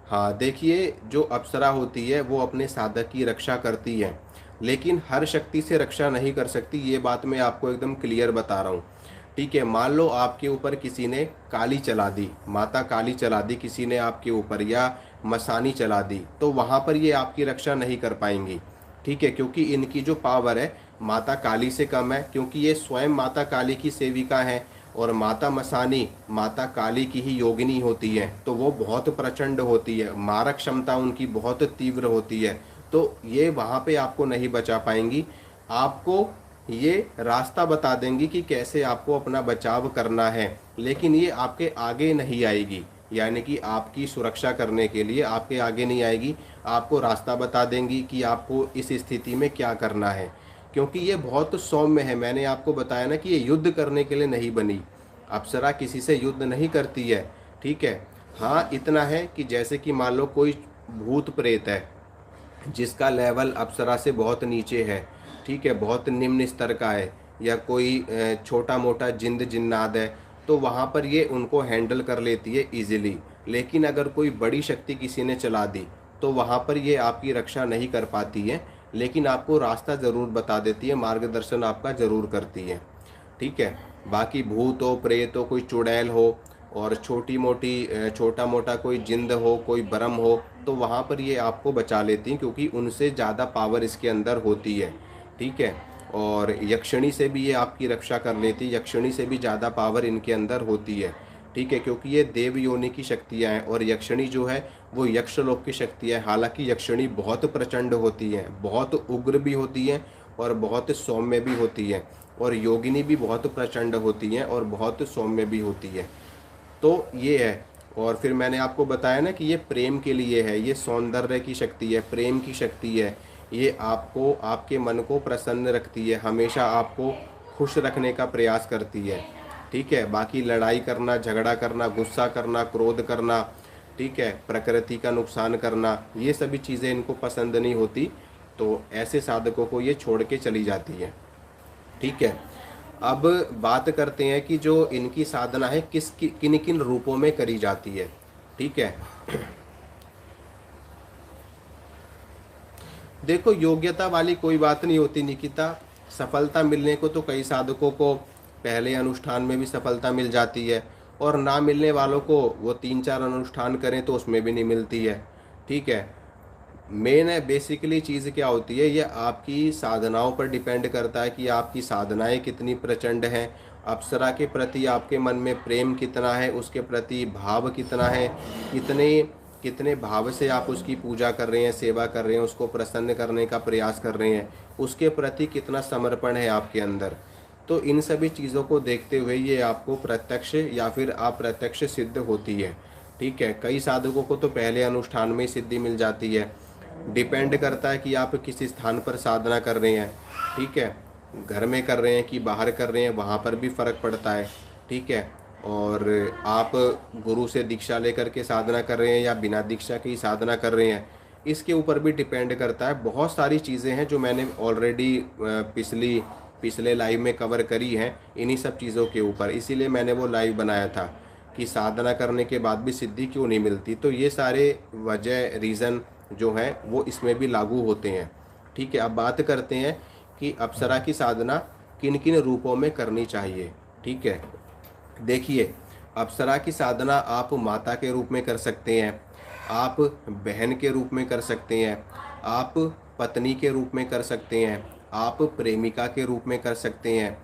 हाँ, देखिए, जो अप्सरा होती है वो अपने साधक की रक्षा करती है, लेकिन हर शक्ति से रक्षा नहीं कर सकती, ये बात मैं आपको एकदम क्लियर बता रहा हूँ। ठीक है, मान लो आपके ऊपर किसी ने काली चला दी, माता काली चला दी किसी ने आपके ऊपर, या मसानी चला दी, तो वहाँ पर ये आपकी रक्षा नहीं कर पाएंगी। ठीक है, क्योंकि इनकी जो पावर है माता काली से कम है, क्योंकि ये स्वयं माता काली की सेविका है, और माता मसानी माता काली की ही योगिनी होती है, तो वो बहुत प्रचंड होती है, मारक क्षमता उनकी बहुत तीव्र होती है, तो ये वहाँ पे आपको नहीं बचा पाएंगी। आपको ये रास्ता बता देंगी कि कैसे आपको अपना बचाव करना है, लेकिन ये आपके आगे नहीं आएगी, यानी कि आपकी सुरक्षा करने के लिए आपके आगे नहीं आएगी, आपको रास्ता बता देंगी कि आपको इस स्थिति में क्या करना है, क्योंकि ये बहुत सौम्य है। मैंने आपको बताया ना कि ये युद्ध करने के लिए नहीं बनी, अप्सरा किसी से युद्ध नहीं करती है। ठीक है, हाँ, इतना है कि जैसे कि मान लो कोई भूत प्रेत है जिसका लेवल अप्सरा से बहुत नीचे है, ठीक है, बहुत निम्न स्तर का है, या कोई छोटा मोटा जिंद जिन्नाद है, तो वहाँ पर ये उनको हैंडल कर लेती है इजीली। लेकिन अगर कोई बड़ी शक्ति किसी ने चला दी, तो वहाँ पर ये आपकी रक्षा नहीं कर पाती है, लेकिन आपको रास्ता ज़रूर बता देती है, मार्गदर्शन आपका ज़रूर करती है। ठीक है, बाकी भूत हो, प्रेत हो, कोई चुड़ैल हो, और छोटी मोटी छोटा मोटा कोई जिंद हो, कोई ब्रह्म हो, तो वहाँ पर ये आपको बचा लेती हैं, क्योंकि उनसे ज़्यादा पावर इसके अंदर होती है। ठीक है, और यक्षिणी से भी ये आपकी रक्षा कर लेती है, यक्षिणी से भी ज़्यादा पावर इनके अंदर होती है। ठीक है, क्योंकि ये देव योनि की शक्तियाँ हैं, और यक्षिणी जो है वो यक्षलोक की शक्तियाँ हैं। हालांकि यक्षिणी बहुत प्रचंड होती हैं, बहुत उग्र भी होती हैं और बहुत सौम्य भी होती है, और योगिनी भी बहुत प्रचंड होती हैं और बहुत सौम्य भी होती है। तो ये है। और फिर मैंने आपको बताया ना कि ये प्रेम के लिए है, ये सौंदर्य की शक्ति है, प्रेम की शक्ति है, ये आपको, आपके मन को प्रसन्न रखती है, हमेशा आपको खुश रखने का प्रयास करती है। ठीक है, बाकी लड़ाई करना, झगड़ा करना, गुस्सा करना, क्रोध करना, ठीक है, प्रकृति का नुकसान करना, ये सभी चीज़ें इनको पसंद नहीं होती, तो ऐसे साधकों को ये छोड़ के चली जाती है। ठीक है, अब बात करते हैं कि जो इनकी साधना है किन किन रूपों में करी जाती है। ठीक है, देखो, योग्यता वाली कोई बात नहीं होती निकिता, सफलता मिलने को तो कई साधकों को पहले अनुष्ठान में भी सफलता मिल जाती है, और ना मिलने वालों को वो 3-4 अनुष्ठान करें तो उसमें भी नहीं मिलती है। ठीक है, मेन है बेसिकली चीज़ क्या होती है, ये आपकी साधनाओं पर डिपेंड करता है कि आपकी साधनाएं कितनी प्रचंड हैं, अप्सरा के प्रति आपके मन में प्रेम कितना है, उसके प्रति भाव कितना है, कितने कितने भाव से आप उसकी पूजा कर रहे हैं, सेवा कर रहे हैं, उसको प्रसन्न करने का प्रयास कर रहे हैं, उसके प्रति कितना समर्पण है आपके अंदर। तो इन सभी चीज़ों को देखते हुए ये आपको प्रत्यक्ष या फिर अप्रत्यक्ष सिद्ध होती है। ठीक है, कई साधकों को तो पहले अनुष्ठान में ही सिद्धि मिल जाती है, डिपेंड करता है कि आप किस स्थान पर साधना कर रहे हैं। ठीक है, घर में कर रहे हैं कि बाहर कर रहे हैं, वहाँ पर भी फ़र्क पड़ता है। ठीक है। और आप गुरु से दीक्षा लेकर के साधना कर रहे हैं या बिना दीक्षा के ही साधना कर रहे हैं, इसके ऊपर भी डिपेंड करता है। बहुत सारी चीज़ें हैं जो मैंने ऑलरेडी पिछले लाइव में कवर करी हैं इन्हीं सब चीज़ों के ऊपर, इसीलिए मैंने वो लाइव बनाया था कि साधना करने के बाद भी सिद्धि क्यों नहीं मिलती। तो ये सारे वजह रीज़न जो हैं वो इसमें भी लागू होते हैं। ठीक है। अब बात करते हैं कि अप्सरा की साधना किन किन रूपों में करनी चाहिए। ठीक है। देखिए, अप्सरा की साधना आप माता के रूप में कर सकते हैं, आप बहन के रूप में कर सकते हैं, आप पत्नी के रूप में कर सकते हैं, आप प्रेमिका के रूप में कर सकते हैं,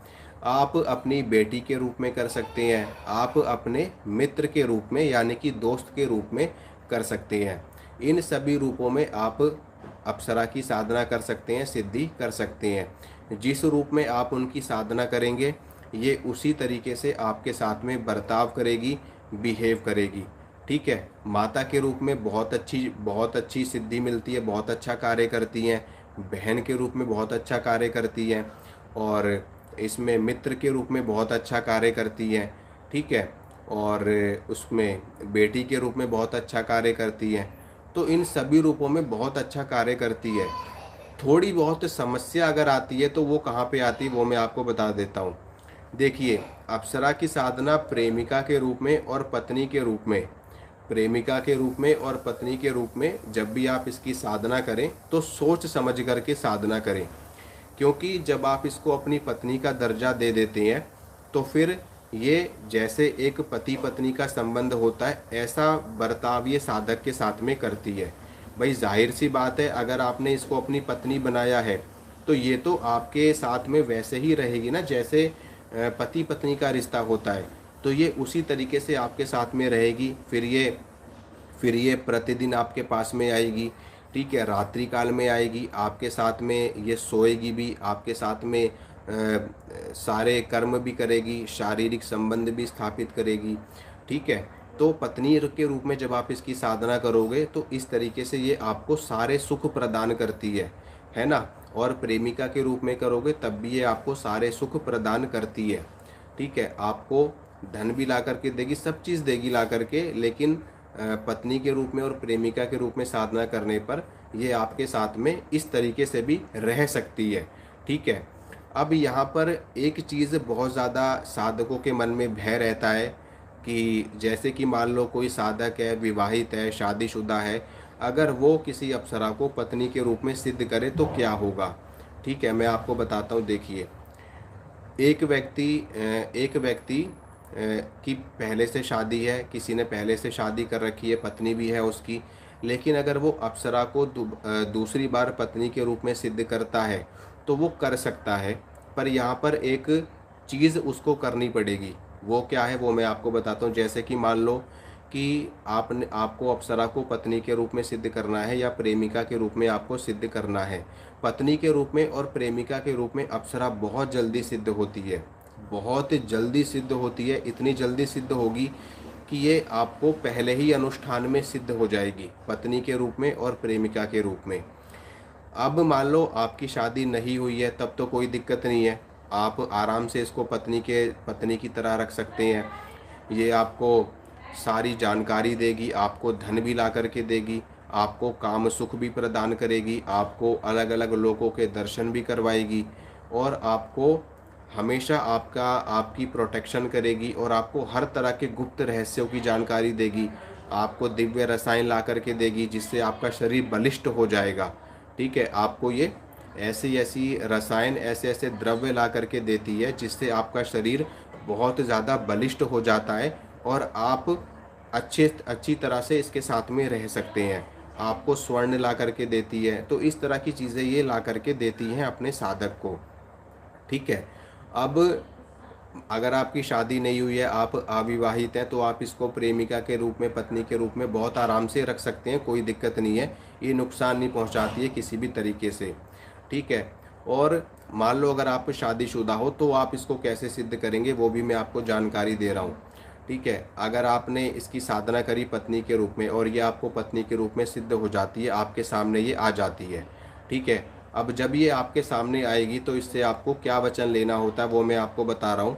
आप अपनी बेटी के रूप में कर सकते हैं, आप अपने मित्र के रूप में यानी कि दोस्त के रूप में कर सकते हैं। इन सभी रूपों में आप अप्सरा की साधना कर सकते हैं, सिद्धि कर सकते हैं। जिस रूप में आप उनकी साधना करेंगे ये उसी तरीके से आपके साथ में बर्ताव करेगी, बिहेव करेगी। ठीक है। माता के रूप में बहुत अच्छी सिद्धि मिलती है, बहुत अच्छा कार्य करती हैं। बहन के रूप में बहुत अच्छा कार्य करती हैं, और इसमें मित्र के रूप में बहुत अच्छा कार्य करती हैं। ठीक है। और उसमें बेटी के रूप में बहुत अच्छा कार्य करती हैं। तो इन सभी रूपों में बहुत अच्छा कार्य करती है। थोड़ी बहुत समस्या अगर आती है तो वो कहाँ पे आती है वो मैं आपको बता देता हूँ। देखिए, अप्सरा की साधना प्रेमिका के रूप में और पत्नी के रूप में, प्रेमिका के रूप में और पत्नी के रूप में जब भी आप इसकी साधना करें तो सोच समझ करके साधना करें। क्योंकि जब आप इसको अपनी पत्नी का दर्जा दे देते हैं तो फिर ये जैसे एक पति पत्नी का संबंध होता है ऐसा बर्ताव ये साधक के साथ में करती है। भाई जाहिर सी बात है, अगर आपने इसको अपनी पत्नी बनाया है तो ये तो आपके साथ में वैसे ही रहेगी ना जैसे पति पत्नी का रिश्ता होता है। तो ये उसी तरीके से आपके साथ में रहेगी। फिर ये प्रतिदिन आपके पास में आएगी। ठीक है। रात्रि काल में आएगी, आपके साथ में ये सोएगी भी, आपके साथ में सारे कर्म भी करेगी, शारीरिक संबंध भी स्थापित करेगी। ठीक है। तो पत्नी के रूप में जब आप इसकी साधना करोगे तो इस तरीके से ये आपको सारे सुख प्रदान करती है ना। और प्रेमिका के रूप में करोगे तब भी ये आपको सारे सुख प्रदान करती है। ठीक है। आपको धन भी ला करके देगी, सब चीज़ देगी ला करके, लेकिन पत्नी के रूप में और प्रेमिका के रूप में साधना करने पर ये आपके साथ में इस तरीके से भी रह सकती है। ठीक है। अब यहाँ पर एक चीज़ बहुत ज़्यादा साधकों के मन में भय रहता है कि जैसे कि मान लो कोई साधक है, विवाहित है, शादीशुदा है, अगर वो किसी अप्सरा को पत्नी के रूप में सिद्ध करे तो क्या होगा। ठीक है। मैं आपको बताता हूँ। देखिए, एक व्यक्ति की पहले से शादी है, किसी ने पहले से शादी कर रखी है, पत्नी भी है उसकी, लेकिन अगर वो अप्सरा को दूसरी बार पत्नी के रूप में सिद्ध करता है तो वो कर सकता है। पर यहाँ पर एक चीज़ उसको करनी पड़ेगी। वो क्या है वो मैं आपको बताता हूँ। जैसे कि मान लो कि आपको अप्सरा को पत्नी के रूप में सिद्ध करना है या प्रेमिका के रूप में आपको सिद्ध करना है। पत्नी के रूप में और प्रेमिका के रूप में अप्सरा बहुत जल्दी सिद्ध होती है, बहुत जल्दी सिद्ध होती है। इतनी जल्दी सिद्ध होगी कि ये आपको पहले ही अनुष्ठान में सिद्ध हो जाएगी, पत्नी के रूप में और प्रेमिका के रूप में। अब मान लो आपकी शादी नहीं हुई है तब तो कोई दिक्कत नहीं है, आप आराम से इसको पत्नी की तरह रख सकते हैं। ये आपको सारी जानकारी देगी, आपको धन भी ला करके देगी, आपको काम सुख भी प्रदान करेगी, आपको अलग अलग लोगों के दर्शन भी करवाएगी, और आपको हमेशा आपकी प्रोटेक्शन करेगी, और आपको हर तरह के गुप्त रहस्यों की जानकारी देगी, आपको दिव्य रसायन ला करके देगी जिससे आपका शरीर बलिष्ठ हो जाएगा। ठीक है। आपको ये ऐसी ऐसी रसायन, ऐसे ऐसे द्रव्य ला करके देती है जिससे आपका शरीर बहुत ज़्यादा बलिष्ठ हो जाता है और आप अच्छी तरह से इसके साथ में रह सकते हैं। आपको स्वर्ण ला करके देती है। तो इस तरह की चीज़ें ये ला करके देती हैं अपने साधक को। ठीक है। अब अगर आपकी शादी नहीं हुई है, आप अविवाहित हैं, तो आप इसको प्रेमिका के रूप में, पत्नी के रूप में बहुत आराम से रख सकते हैं, कोई दिक्कत नहीं है। ये नुकसान नहीं पहुंचाती है किसी भी तरीके से। ठीक है। और मान लो अगर आप शादीशुदा हो तो आप इसको कैसे सिद्ध करेंगे वो भी मैं आपको जानकारी दे रहा हूँ। ठीक है। अगर आपने इसकी साधना करी पत्नी के रूप में और ये आपको पत्नी के रूप में सिद्ध हो जाती है, आपके सामने ये आ जाती है। ठीक है। अब जब ये आपके सामने आएगी तो इससे आपको क्या वचन लेना होता है वो मैं आपको बता रहा हूँ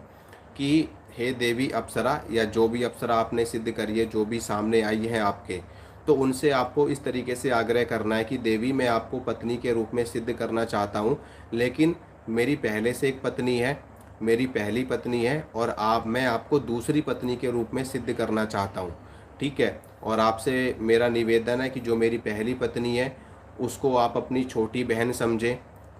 कि हे देवी अप्सरा, या जो भी अप्सरा आपने सिद्ध करी है, जो भी सामने आई है आपके, तो उनसे आपको इस तरीके से आग्रह करना है कि देवी मैं आपको पत्नी के रूप में सिद्ध करना चाहता हूँ, लेकिन मेरी पहले से एक पत्नी है, मेरी पहली पत्नी है, और मैं आपको दूसरी पत्नी के रूप में सिद्ध करना चाहता हूँ। ठीक है, और आपसे मेरा निवेदन है कि जो मेरी पहली पत्नी है उसको आप अपनी छोटी बहन समझें,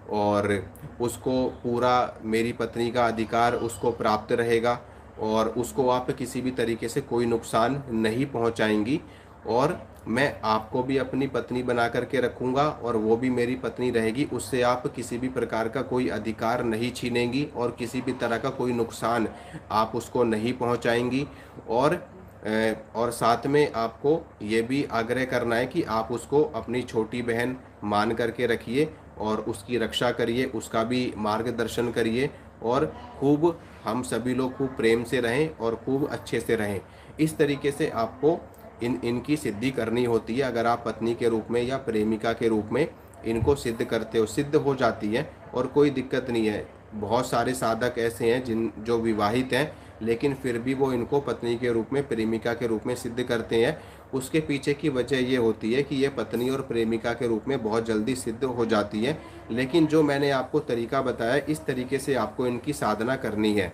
और उसको पूरा मेरी पत्नी का अधिकार उसको प्राप्त रहेगा, और उसको आप किसी भी तरीके से कोई नुकसान नहीं पहुंचाएंगी, और मैं आपको भी अपनी पत्नी बना करके रखूंगा और वो भी मेरी पत्नी रहेगी। उससे आप किसी भी प्रकार का कोई अधिकार नहीं छीनेंगी और किसी भी तरह का कोई नुकसान आप उसको नहीं पहुंचाएंगी। और साथ में आपको ये भी आग्रह करना है कि आप उसको अपनी छोटी बहन मान करके रखिए और उसकी रक्षा करिए, उसका भी मार्गदर्शन करिए, और खूब हम सभी लोग खूब प्रेम से रहें और खूब अच्छे से रहें। इस तरीके से आपको इनकी सिद्धि करनी होती है। अगर आप पत्नी के रूप में या प्रेमिका के रूप में इनको सिद्ध करते हो, सिद्ध हो जाती है और कोई दिक्कत नहीं है। बहुत सारे साधक ऐसे हैं जो विवाहित हैं लेकिन फिर भी वो इनको पत्नी के रूप में, प्रेमिका के रूप में सिद्ध करते हैं। उसके पीछे की वजह ये होती है कि ये पत्नी और प्रेमिका के रूप में बहुत जल्दी सिद्ध हो जाती है। लेकिन जो मैंने आपको तरीका बताया, इस तरीके से आपको इनकी साधना करनी है,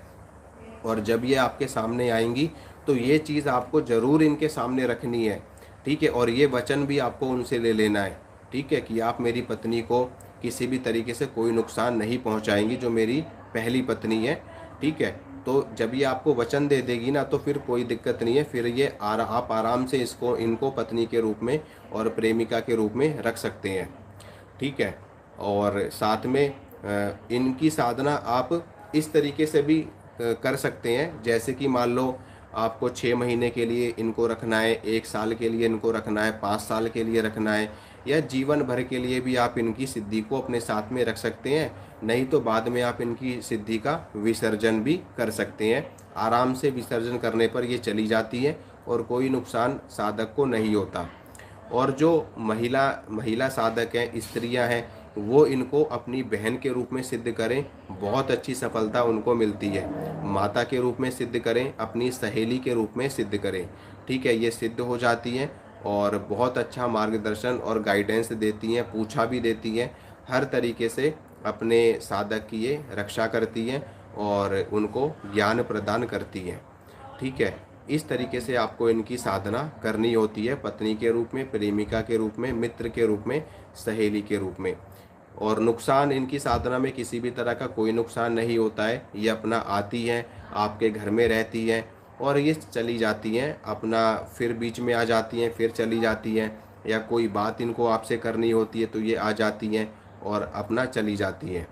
और जब ये आपके सामने आएंगी तो ये चीज़ आपको ज़रूर इनके सामने रखनी है। ठीक है, और ये वचन भी आपको उनसे ले लेना है। ठीक है, कि आप मेरी पत्नी को किसी भी तरीके से कोई नुकसान नहीं पहुंचाएंगी, जो मेरी पहली पत्नी है। ठीक है, तो जब ये आपको वचन दे देगी ना तो फिर कोई दिक्कत नहीं है, फिर ये आप आराम से इनको पत्नी के रूप में और प्रेमिका के रूप में रख सकते हैं। ठीक है, और साथ में इनकी साधना आप इस तरीके से भी कर सकते हैं, जैसे कि मान लो आपको 6 महीने के लिए इनको रखना है, 1 साल के लिए इनको रखना है, 5 साल के लिए रखना है, या जीवन भर के लिए भी आप इनकी सिद्धि को अपने साथ में रख सकते हैं। नहीं तो बाद में आप इनकी सिद्धि का विसर्जन भी कर सकते हैं। आराम से विसर्जन करने पर ये चली जाती है और कोई नुकसान साधक को नहीं होता। और जो महिला महिला साधक हैं, स्त्रियां हैं, वो इनको अपनी बहन के रूप में सिद्ध करें, बहुत अच्छी सफलता उनको मिलती है। माता के रूप में सिद्ध करें, अपनी सहेली के रूप में सिद्ध करें। ठीक है, ये सिद्ध हो जाती हैं और बहुत अच्छा मार्गदर्शन और गाइडेंस देती हैं, पूछा भी देती हैं, हर तरीके से अपने साधक की ये रक्षा करती हैं और उनको ज्ञान प्रदान करती हैं। ठीक है, इस तरीके से आपको इनकी साधना करनी होती है, पत्नी के रूप में, प्रेमिका के रूप में, मित्र के रूप में, सहेली के रूप में। और नुकसान इनकी साधना में किसी भी तरह का कोई नुकसान नहीं होता है। ये अपना आती हैं, आपके घर में रहती हैं और ये चली जाती हैं, अपना फिर बीच में आ जाती हैं, फिर चली जाती हैं, या कोई बात इनको आपसे करनी होती है तो ये आ जाती हैं और अपना चली जाती हैं।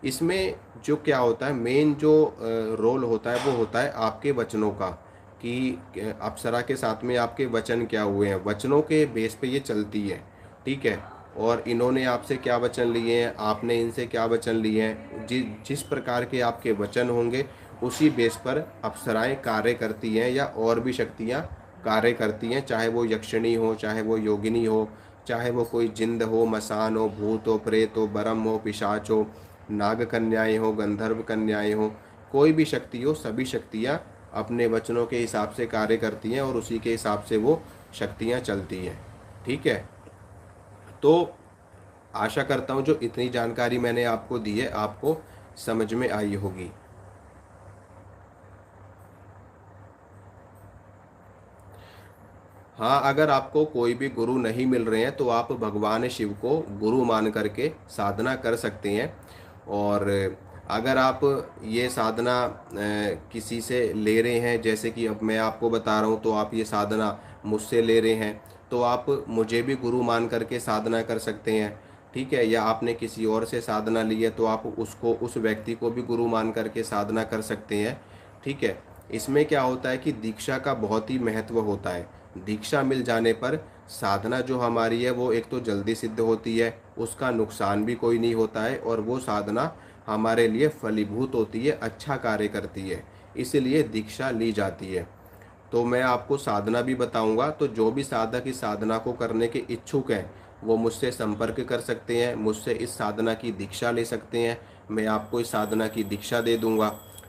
इसमें जो क्या होता है, मेन जो रोल होता है वो होता है आपके वचनों का, कि अप्सरा के साथ में आपके वचन क्या हुए हैं, वचनों के बेस पे ये चलती है। ठीक है, और इन्होंने आपसे क्या वचन लिए हैं, आपने इनसे क्या वचन लिए हैं, जिस प्रकार के आपके वचन होंगे उसी बेस पर अप्सराएं कार्य करती हैं, या और भी शक्तियां कार्य करती हैं, चाहे वो यक्षिणी हो, चाहे वो योगिनी हो, चाहे वो कोई जिंद हो, मसान हो, भूत हो, प्रेत हो, बरम हो, पिशाच हो, नाग कन्याएं हो, गंधर्व कन्याएं हो, कोई भी शक्ति हो, सभी शक्तियां अपने वचनों के हिसाब से कार्य करती हैं और उसी के हिसाब से वो शक्तियां चलती हैं। ठीक है, तो आशा करता हूं जो इतनी जानकारी मैंने आपको दी है आपको समझ में आई होगी। हाँ, अगर आपको कोई भी गुरु नहीं मिल रहे हैं तो आप भगवान शिव को गुरु मान करके साधना कर सकते हैं। और अगर आप ये साधना किसी से ले रहे हैं, जैसे कि अब मैं आपको बता रहा हूँ, तो आप ये साधना मुझसे ले रहे हैं तो आप मुझे भी गुरु मान करके साधना कर सकते हैं। ठीक है, या आपने किसी और से साधना ली है तो आप उस व्यक्ति को भी गुरु मान करके साधना कर सकते हैं। ठीक है, इसमें क्या होता है कि दीक्षा का बहुत ही महत्व होता है। दीक्षा मिल जाने पर साधना जो हमारी है वो एक तो जल्दी सिद्ध होती है, उसका नुकसान भी कोई नहीं होता है, और वो साधना हमारे लिए फलीभूत होती है, अच्छा कार्य करती है, इसलिए दीक्षा ली जाती है। तो मैं आपको साधना भी बताऊंगा, तो जो भी साधक इस साधना को करने के इच्छुक हैं वो मुझसे संपर्क कर सकते हैं, मुझसे इस साधना की दीक्षा ले सकते हैं। मैं आपको इस साधना की दीक्षा दे दूंगा,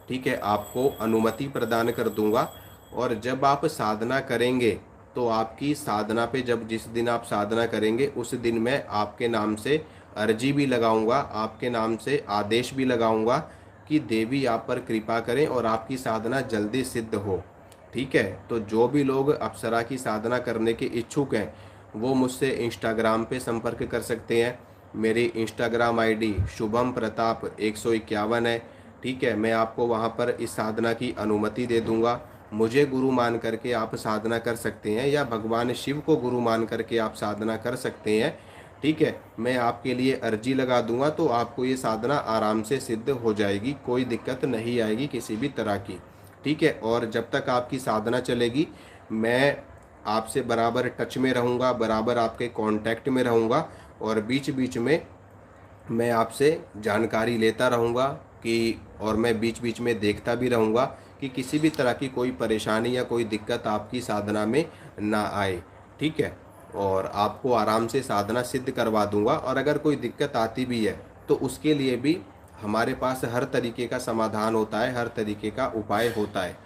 ठीक है, आपको अनुमति प्रदान कर दूंगा। और जब आप साधना करेंगे तो आपकी साधना पे, जब जिस दिन आप साधना करेंगे उस दिन मैं आपके नाम से अर्जी भी लगाऊंगा, आपके नाम से आदेश भी लगाऊंगा कि देवी आप पर कृपा करें और आपकी साधना जल्दी सिद्ध हो। ठीक है, तो जो भी लोग अप्सरा की साधना करने के इच्छुक हैं वो मुझसे इंस्टाग्राम पे संपर्क कर सकते हैं। मेरी इंस्टाग्राम आईडी शुभम प्रताप 151 है। ठीक है, मैं आपको वहाँ पर इस साधना की अनुमति दे दूंगा। मुझे गुरु मान करके आप साधना कर सकते हैं या भगवान शिव को गुरु मान करके आप साधना कर सकते हैं। ठीक है, मैं आपके लिए अर्जी लगा दूंगा तो आपको ये साधना आराम से सिद्ध हो जाएगी, कोई दिक्कत नहीं आएगी किसी भी तरह की। ठीक है, और जब तक आपकी साधना चलेगी मैं आपसे बराबर टच में रहूँगा, बराबर आपके कांटेक्ट में रहूँगा और बीच बीच में मैं आपसे जानकारी लेता रहूँगा कि, और मैं बीच बीच में देखता भी रहूँगा कि किसी भी तरह की कोई परेशानी या कोई दिक्कत आपकी साधना में ना आए। ठीक है, और आपको आराम से साधना सिद्ध करवा दूंगा। और अगर कोई दिक्कत आती भी है तो उसके लिए भी हमारे पास हर तरीके का समाधान होता है, हर तरीके का उपाय होता है।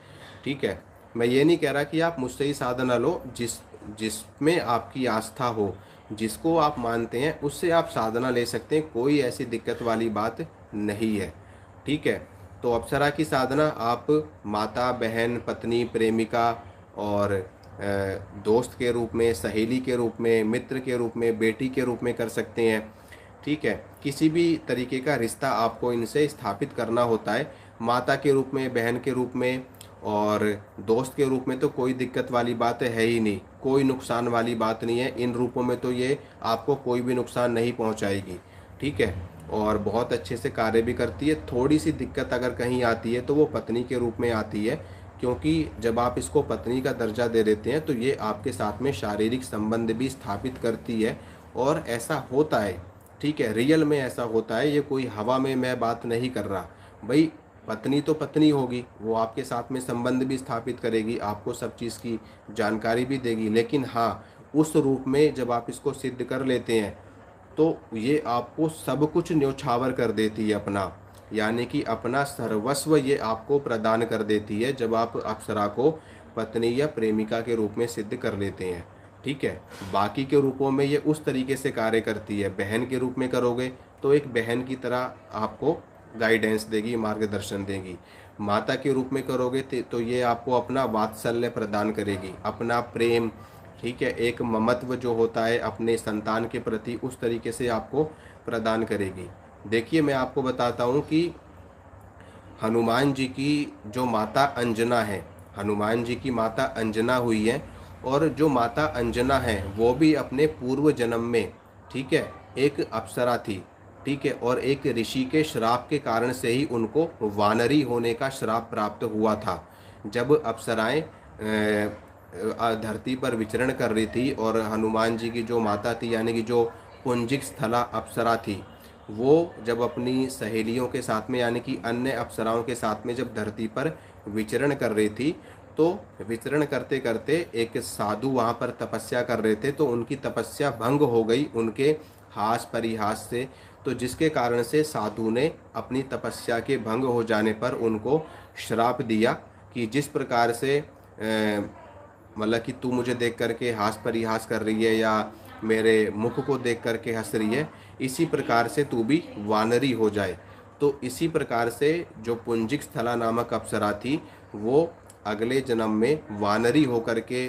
ठीक है, मैं ये नहीं कह रहा कि आप मुझसे ही साधना लो, जिसमें आपकी आस्था हो, जिसको आप मानते हैं उससे आप साधना ले सकते हैं, कोई ऐसी दिक्कत वाली बात नहीं है। ठीक है, तो अप्सरा की साधना आप माता, बहन, पत्नी, प्रेमिका और दोस्त के रूप में, सहेली के रूप में, मित्र के रूप में, बेटी के रूप में कर सकते हैं। ठीक है, किसी भी तरीके का रिश्ता आपको इनसे स्थापित करना होता है। माता के रूप में, बहन के रूप में और दोस्त के रूप में तो कोई दिक्कत वाली बात है ही नहीं, कोई नुकसान वाली बात नहीं है। इन रूपों में तो ये आपको कोई भी नुकसान नहीं पहुंचाएगी। ठीक है, और बहुत अच्छे से कार्य भी करती है। थोड़ी सी दिक्कत अगर कहीं आती है तो वो पत्नी के रूप में आती है, क्योंकि जब आप इसको पत्नी का दर्जा दे देते हैं तो ये आपके साथ में शारीरिक संबंध भी स्थापित करती है और ऐसा होता है। ठीक है, रियल में ऐसा होता है, ये कोई हवा में मैं बात नहीं कर रहा। भाई पत्नी तो पत्नी होगी, वो आपके साथ में संबंध भी स्थापित करेगी, आपको सब चीज़ की जानकारी भी देगी, लेकिन हाँ उस रूप में जब आप इसको सिद्ध कर लेते हैं तो ये आपको सब कुछ न्योछावर कर देती है अपना, यानी कि अपना सर्वस्व ये आपको प्रदान कर देती है जब आप अप्सरा को पत्नी या प्रेमिका के रूप में सिद्ध कर लेते हैं। ठीक है, बाकी के रूपों में ये उस तरीके से कार्य करती है। बहन के रूप में करोगे तो एक बहन की तरह आपको गाइडेंस देगी, मार्गदर्शन देगी। माता के रूप में करोगे तो ये आपको अपना वात्सल्य प्रदान करेगी, अपना प्रेम, ठीक है, एक ममत्व जो होता है अपने संतान के प्रति, उस तरीके से आपको प्रदान करेगी। देखिए मैं आपको बताता हूँ कि हनुमान जी की जो माता अंजना है, हनुमान जी की माता अंजना हुई है, और जो माता अंजना है वो भी अपने पूर्व जन्म में, ठीक है, एक अप्सरा थी। ठीक है, और एक ऋषि के श्राप के कारण से ही उनको वानरी होने का श्राप प्राप्त हुआ था। जब अप्सराएं धरती पर विचरण कर रही थी और हनुमान जी की जो माता थी, यानी कि जो पुंजिक स्थला अप्सरा थी, वो जब अपनी सहेलियों के साथ में, यानी कि अन्य अप्सराओं के साथ में जब धरती पर विचरण कर रही थी, तो विचरण करते करते एक साधु वहाँ पर तपस्या कर रहे थे, तो उनकी तपस्या भंग हो गई उनके हास परिहास से। तो जिसके कारण से साधु ने अपनी तपस्या के भंग हो जाने पर उनको श्राप दिया कि जिस प्रकार से मतलब कि तू मुझे देख करके हास परिहास कर रही है या मेरे मुख को देख करके हंस रही है, इसी प्रकार से तू भी वानरी हो जाए। तो इसी प्रकार से जो पुंजिक स्थला नामक अप्सरा थी वो अगले जन्म में वानरी होकर के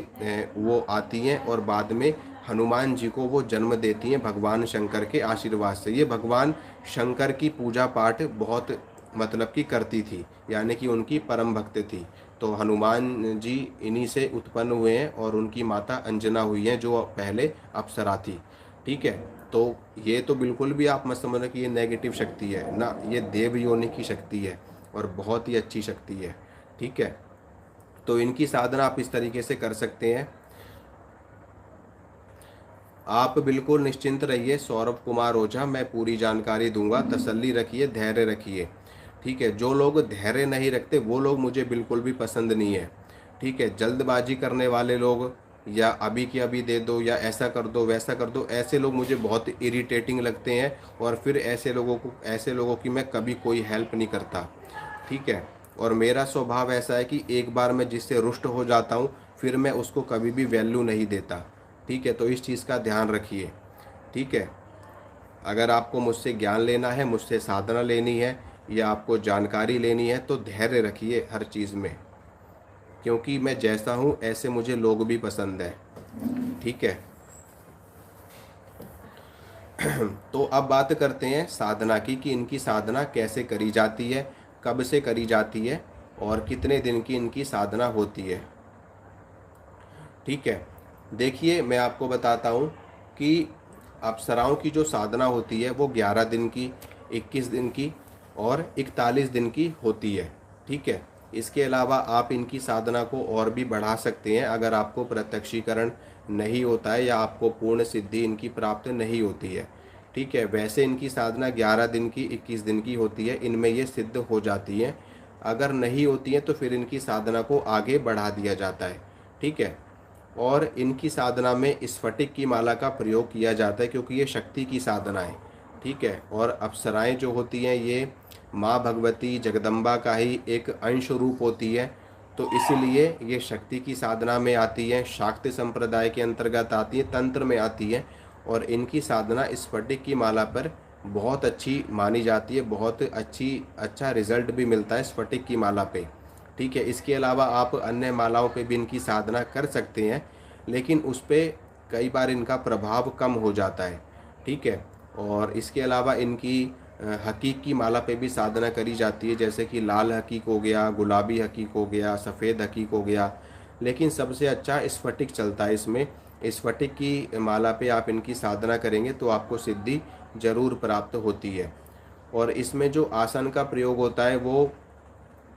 वो आती हैं और बाद में हनुमान जी को वो जन्म देती हैं भगवान शंकर के आशीर्वाद से। ये भगवान शंकर की पूजा पाठ बहुत मतलब कि करती थी, यानी कि उनकी परम भक्त थी। तो हनुमान जी इन्हीं से उत्पन्न हुए हैं और उनकी माता अंजना हुई हैं जो पहले अप्सरा थी। ठीक है, तो ये तो बिल्कुल भी आप मत समझना कि ये नेगेटिव शक्ति है ना, ये देव योनि की शक्ति है और बहुत ही अच्छी शक्ति है। ठीक है, तो इनकी साधना आप इस तरीके से कर सकते हैं। आप बिल्कुल निश्चिंत रहिए सौरभ कुमार ओझा, मैं पूरी जानकारी दूंगा, तसल्ली रखिए, धैर्य रखिए। ठीक है, जो लोग धैर्य नहीं रखते वो लोग मुझे बिल्कुल भी पसंद नहीं है। ठीक है, जल्दबाजी करने वाले लोग, या अभी के अभी दे दो, या ऐसा कर दो वैसा कर दो, ऐसे लोग मुझे बहुत इरिटेटिंग लगते हैं। और फिर ऐसे लोगों की मैं कभी कोई हेल्प नहीं करता, ठीक है। और मेरा स्वभाव ऐसा है कि एक बार मैं जिससे रुष्ट हो जाता हूँ फिर मैं उसको कभी भी वैल्यू नहीं देता, ठीक है। तो इस चीज़ का ध्यान रखिए, ठीक है। अगर आपको मुझसे ज्ञान लेना है, मुझसे साधना लेनी है, या आपको जानकारी लेनी है, तो धैर्य रखिए हर चीज़ में, क्योंकि मैं जैसा हूँ ऐसे मुझे लोग भी पसंद है, ठीक है। तो अब बात करते हैं साधना की, कि इनकी साधना कैसे करी जाती है, कब से करी जाती है, और कितने दिन की इनकी साधना होती है, ठीक है। देखिए मैं आपको बताता हूँ कि अप्सराओं की जो साधना होती है वो 11 दिन की, 21 दिन की और 41 दिन की होती है, ठीक है। इसके अलावा आप इनकी साधना को और भी बढ़ा सकते हैं अगर आपको प्रत्यक्षीकरण नहीं होता है या आपको पूर्ण सिद्धि इनकी प्राप्त नहीं होती है, ठीक है। वैसे इनकी साधना 11 दिन की, 21 दिन की होती है, इनमें ये सिद्ध हो जाती है। अगर नहीं होती है तो फिर इनकी साधना को आगे बढ़ा दिया जाता है, ठीक है। और इनकी साधना में स्फटिक की माला का प्रयोग किया जाता है, क्योंकि ये शक्ति की साधना है, ठीक है। और अप्सराएं जो होती हैं ये माँ भगवती जगदम्बा का ही एक अंश रूप होती है, तो इसीलिए ये शक्ति की साधना में आती है, शाक्त संप्रदाय के अंतर्गत आती है, तंत्र में आती है। और इनकी साधना स्फटिक की माला पर बहुत अच्छी मानी जाती है, बहुत अच्छा रिजल्ट भी मिलता है स्फटिक की माला पे, ठीक है। इसके अलावा आप अन्य मालाओं पे भी इनकी साधना कर सकते हैं, लेकिन उस पर कई बार इनका प्रभाव कम हो जाता है, ठीक है। और इसके अलावा इनकी हकीक की माला पे भी साधना करी जाती है, जैसे कि लाल हकीक हो गया, गुलाबी हकीक हो गया, सफ़ेद हकीक हो गया। लेकिन सबसे अच्छा स्फटिक चलता है इसमें। स्फटिक की माला पे आप इनकी साधना करेंगे तो आपको सिद्धि जरूर प्राप्त होती है। और इसमें जो आसन का प्रयोग होता है वो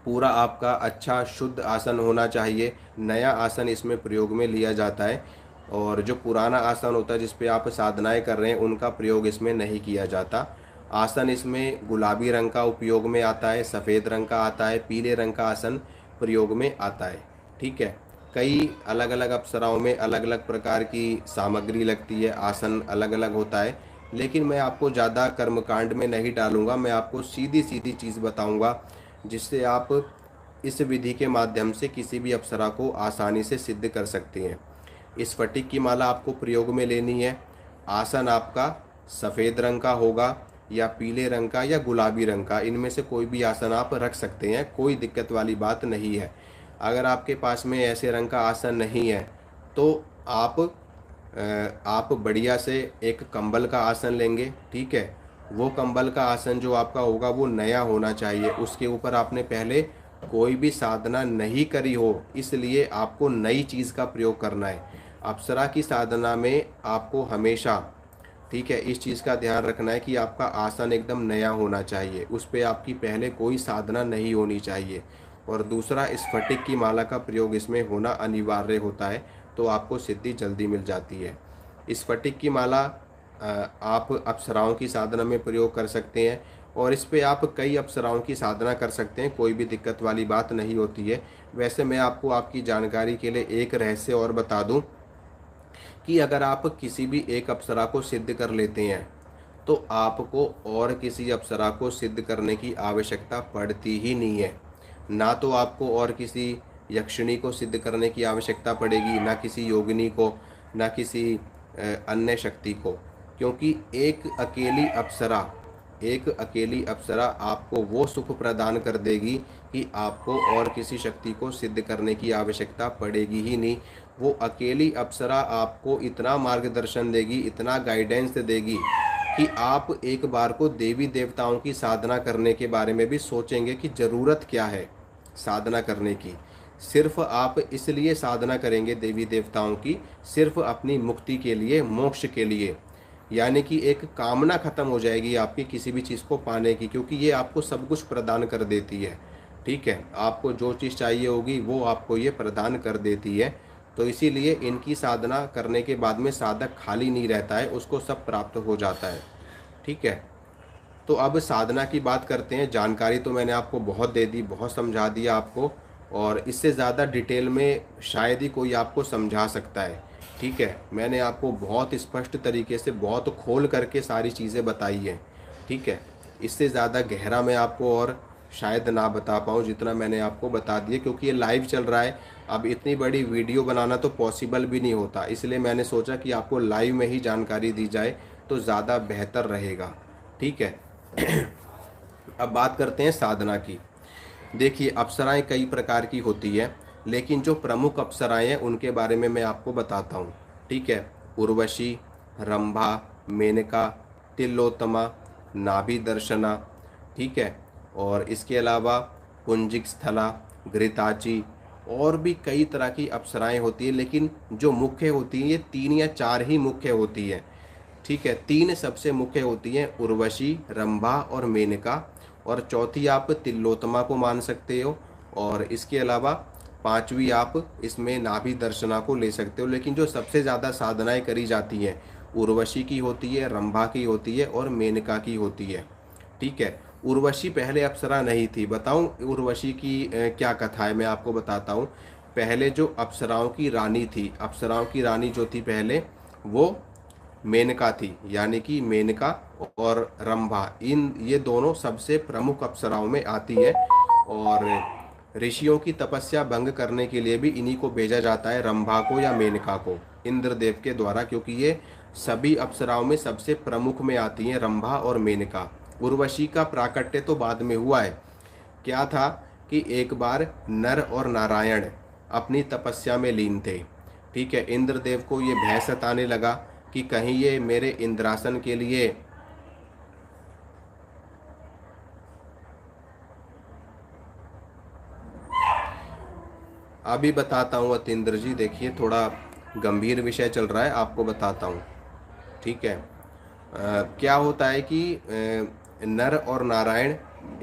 पूरा आपका अच्छा शुद्ध आसन होना चाहिए, नया आसन इसमें प्रयोग में लिया जाता है। और जो पुराना आसन होता है जिस पे आप साधनाएं कर रहे हैं उनका प्रयोग इसमें नहीं किया जाता। आसन इसमें गुलाबी रंग का उपयोग में आता है, सफ़ेद रंग का आता है, पीले रंग का आसन प्रयोग में आता है, ठीक है। कई अलग अलग अप्सराओं में अलग अलग प्रकार की सामग्री लगती है, आसन अलग अलग होता है। लेकिन मैं आपको ज़्यादा कर्मकांड में नहीं डालूंगा, मैं आपको सीधी सीधी चीज़ बताऊंगा जिससे आप इस विधि के माध्यम से किसी भी अप्सरा को आसानी से सिद्ध कर सकते हैं। इस फटिक की माला आपको प्रयोग में लेनी है। आसन आपका सफ़ेद रंग का होगा या पीले रंग का या गुलाबी रंग का, इनमें से कोई भी आसन आप रख सकते हैं, कोई दिक्कत वाली बात नहीं है। अगर आपके पास में ऐसे रंग का आसन नहीं है तो आप बढ़िया से एक कंबल का आसन लेंगे, ठीक है। वो कंबल का आसन जो आपका होगा वो नया होना चाहिए, उसके ऊपर आपने पहले कोई भी साधना नहीं करी हो, इसलिए आपको नई चीज़ का प्रयोग करना है। अप्सरा की साधना में आपको हमेशा, ठीक है, इस चीज़ का ध्यान रखना है कि आपका आसन एकदम नया होना चाहिए, उस पर आपकी पहले कोई साधना नहीं होनी चाहिए। और दूसरा, स्फटिक की माला का प्रयोग इसमें होना अनिवार्य होता है, तो आपको सिद्धि जल्दी मिल जाती है। स्फटिक की माला आप अप्सराओं की साधना में प्रयोग कर सकते हैं, और इस पे आप कई अप्सराओं की साधना कर सकते हैं, कोई भी दिक्कत वाली बात नहीं होती है। वैसे मैं आपको आपकी जानकारी के लिए एक रहस्य और बता दूं कि अगर आप किसी भी एक अप्सरा को सिद्ध कर लेते हैं तो आपको और किसी अप्सरा को सिद्ध करने की आवश्यकता पड़ती ही नहीं है। ना तो आपको और किसी यक्षिणी को सिद्ध करने की आवश्यकता पड़ेगी, ना किसी योगिनी को, ना किसी अन्य शक्ति को, क्योंकि एक अकेली अप्सरा आपको वो सुख प्रदान कर देगी कि आपको और किसी शक्ति को सिद्ध करने की आवश्यकता पड़ेगी ही नहीं। वो अकेली अप्सरा आपको इतना मार्गदर्शन देगी, इतना गाइडेंस देगी कि आप एक बार को देवी देवताओं की साधना करने के बारे में भी सोचेंगे कि ज़रूरत क्या है साधना करने की। सिर्फ आप इसलिए साधना करेंगे देवी देवताओं की, सिर्फ अपनी मुक्ति के लिए, मोक्ष के लिए, यानी कि एक कामना खत्म हो जाएगी आपकी किसी भी चीज़ को पाने की, क्योंकि ये आपको सब कुछ प्रदान कर देती है, ठीक है। आपको जो चीज़ चाहिए होगी वो आपको ये प्रदान कर देती है। तो इसीलिए इनकी साधना करने के बाद में साधक खाली नहीं रहता है, उसको सब प्राप्त हो जाता है, ठीक है। तो अब साधना की बात करते हैं। जानकारी तो मैंने आपको बहुत दे दी, बहुत समझा दिया आपको, और इससे ज़्यादा डिटेल में शायद ही कोई आपको समझा सकता है। ठीक है, मैंने आपको बहुत स्पष्ट तरीके से, बहुत खोल करके सारी चीज़ें बताई हैं। ठीक है, इससे ज़्यादा गहरा मैं आपको और शायद ना बता पाऊँ जितना मैंने आपको बता दिया, क्योंकि ये लाइव चल रहा है। अब इतनी बड़ी वीडियो बनाना तो पॉसिबल भी नहीं होता, इसलिए मैंने सोचा कि आपको लाइव में ही जानकारी दी जाए तो ज़्यादा बेहतर रहेगा। ठीक है। अब बात करते हैं साधना की। देखिए, अप्सराएं कई प्रकार की होती है, लेकिन जो प्रमुख अप्सराएं हैं उनके बारे में मैं आपको बताता हूँ। ठीक है, उर्वशी, रंभा, मेनका, तिलोत्तमा, नाभि दर्शना। ठीक है, और इसके अलावा पुंजिक स्थला, घृताची, और भी कई तरह की अप्सराएं होती है, लेकिन जो मुख्य होती हैं ये 3 या 4 ही मुख्य होती हैं। ठीक है, 3 सबसे मुख्य होती हैं, उर्वशी, रंभा और मेनका, और चौथी आप तिलोत्तमा को मान सकते हो, और इसके अलावा पांचवी आप इसमें नाभि दर्शना को ले सकते हो। लेकिन जो सबसे ज़्यादा साधनाएं करी जाती हैं उर्वशी की होती है, रंभा की होती है और मेनका की होती है। ठीक है, उर्वशी पहले अप्सरा नहीं थी। बताऊं उर्वशी की क्या कथा है, मैं आपको बताता हूँ। पहले जो अप्सराओं की रानी थी, अप्सराओं की रानी जो थी पहले, वो मेनका थी, यानी कि मेनका और रंभा, इन ये दोनों सबसे प्रमुख अप्सराओं में आती है। और ऋषियों की तपस्या भंग करने के लिए भी इन्हीं को भेजा जाता है, रंभा को या मेनका को, इंद्रदेव के द्वारा, क्योंकि ये सभी अप्सराओं में सबसे प्रमुख में आती हैं, रंभा और मेनका। उर्वशी का प्राकट्य तो बाद में हुआ है। क्या था कि एक बार नर और नारायण अपनी तपस्या में लीन थे। ठीक है, इंद्रदेव को ये भय सताने लगा कि कहीं ये मेरे इंद्रासन के लिए अभी बताता हूँ अतीन्द्र जी, देखिए थोड़ा गंभीर विषय चल रहा है, आपको बताता हूँ। ठीक है, क्या होता है कि नर और नारायण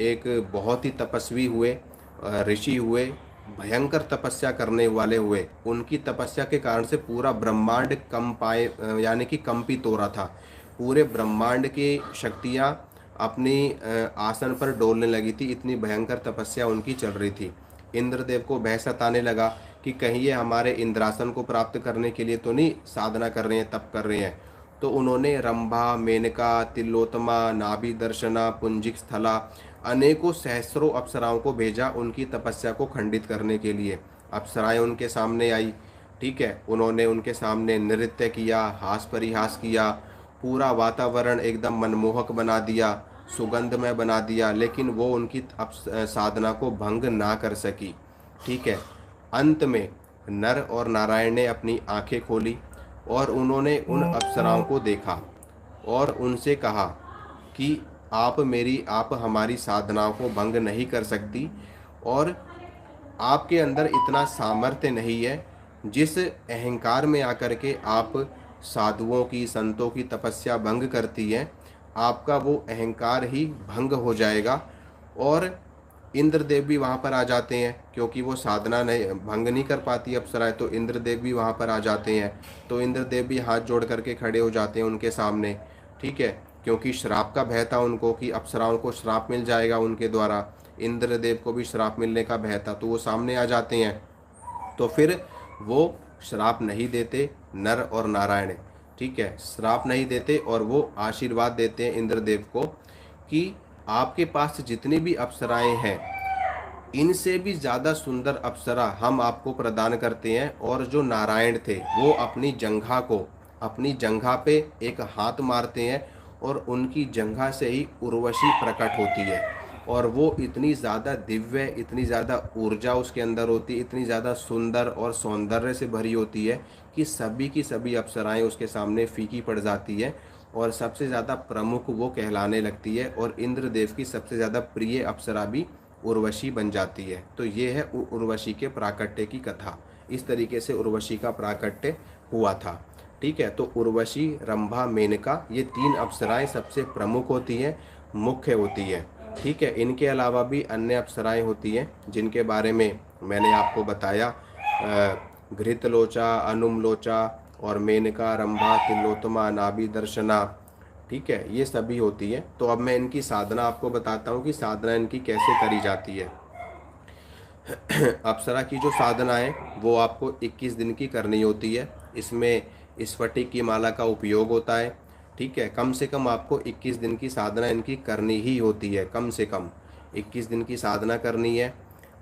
एक बहुत ही तपस्वी हुए, ऋषि हुए, भयंकर तपस्या करने वाले हुए। उनकी तपस्या के कारण से पूरा ब्रह्मांड कंपाए, यानी कि कंपित हो रहा था। पूरे ब्रह्मांड की शक्तियाँ अपनी आसन पर डोलने लगी थी, इतनी भयंकर तपस्या उनकी चल रही थी। इंद्रदेव को भय सताने लगा कि कहीं ये हमारे इंद्रासन को प्राप्त करने के लिए तो नहीं साधना कर रहे हैं, तप कर रहे हैं। तो उन्होंने रंभा, मेनका, तिलोत्तमा, नाभि दर्शना, पुंजिक स्थला, अनेकों सहस्रों अप्सराओं को भेजा उनकी तपस्या को खंडित करने के लिए। अप्सराएं उनके सामने आई। ठीक है, उन्होंने उनके सामने नृत्य किया, हास परिहास किया, पूरा वातावरण एकदम मनमोहक बना दिया, सुगंधमय बना दिया, लेकिन वो उनकी साधना को भंग ना कर सकी। ठीक है, अंत में नर और नारायण ने अपनी आंखें खोली और उन्होंने उन अप्सराओं को देखा और उनसे कहा कि आप हमारी साधनाओं को भंग नहीं कर सकती, और आपके अंदर इतना सामर्थ्य नहीं है। जिस अहंकार में आकर के आप साधुओं की, संतों की तपस्या भंग करती हैं, आपका वो अहंकार ही भंग हो जाएगा। और इंद्रदेव भी वहाँ पर आ जाते हैं, क्योंकि वो साधना नहीं भंग नहीं कर पाती अप्सराएं, तो इंद्रदेव भी वहाँ पर आ जाते हैं। तो इंद्रदेव भी हाथ जोड़ करके खड़े हो जाते हैं उनके सामने। ठीक है, क्योंकि श्राप का भय था उनको कि अप्सराओं को श्राप मिल जाएगा उनके द्वारा, इंद्रदेव को भी श्राप मिलने का भय था, तो वो सामने आ जाते हैं। तो फिर वो श्राप नहीं देते नर और नारायण। ठीक है, श्राप नहीं देते और वो आशीर्वाद देते हैं इंद्रदेव को कि आपके पास जितनी भी अप्सराएं हैं, इनसे भी ज़्यादा सुंदर अप्सरा हम आपको प्रदान करते हैं। और जो नारायण थे वो अपनी जंघा पे एक हाथ मारते हैं और उनकी जंघा से ही उर्वशी प्रकट होती है। और वो इतनी ज़्यादा दिव्य, इतनी ज़्यादा ऊर्जा उसके अंदर होती है, इतनी ज़्यादा सुंदर और सौंदर्य से भरी होती है कि सभी की सभी अप्सराएं उसके सामने फीकी पड़ जाती है और सबसे ज़्यादा प्रमुख वो कहलाने लगती है। और इंद्रदेव की सबसे ज़्यादा प्रिय अप्सरा भी उर्वशी बन जाती है। तो ये है उर्वशी के प्राकट्य की कथा। इस तरीके से उर्वशी का प्राकट्य हुआ था। ठीक है, तो उर्वशी, रंभा, मेनका, ये 3 अप्सराएं सबसे प्रमुख होती हैं, मुख्य होती है। ठीक है, इनके अलावा भी अन्य अप्सराएं होती हैं जिनके बारे में मैंने आपको बताया। घृतलोचा, अनुमलोचा और मेनका, रंभा, तिलोत्तमा, नाभि दर्शना। ठीक है, ये सभी होती है। तो अब मैं इनकी साधना आपको बताता हूँ कि साधना इनकी कैसे करी जाती है। अप्सरा की जो साधना है वो आपको 21 दिन की करनी होती है। इसमें स्फटिक की माला का उपयोग होता है। ठीक है, कम से कम आपको 21 दिन की साधना इनकी करनी ही होती है, कम से कम 21 दिन की साधना करनी है।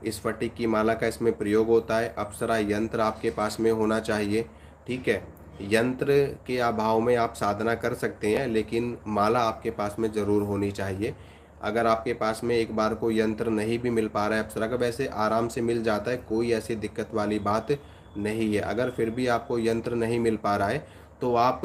स्फटिक की माला का इसमें प्रयोग होता है। अप्सरा यंत्र आपके पास में होना चाहिए। ठीक है, यंत्र के अभाव में आप साधना कर सकते हैं, लेकिन माला आपके पास में ज़रूर होनी चाहिए। अगर आपके पास में एक बार को यंत्र नहीं भी मिल पा रहा है अप्सरा का, वैसे आराम से मिल जाता है, कोई ऐसी दिक्कत वाली बात नहीं है। अगर फिर भी आपको यंत्र नहीं मिल पा रहा है तो आप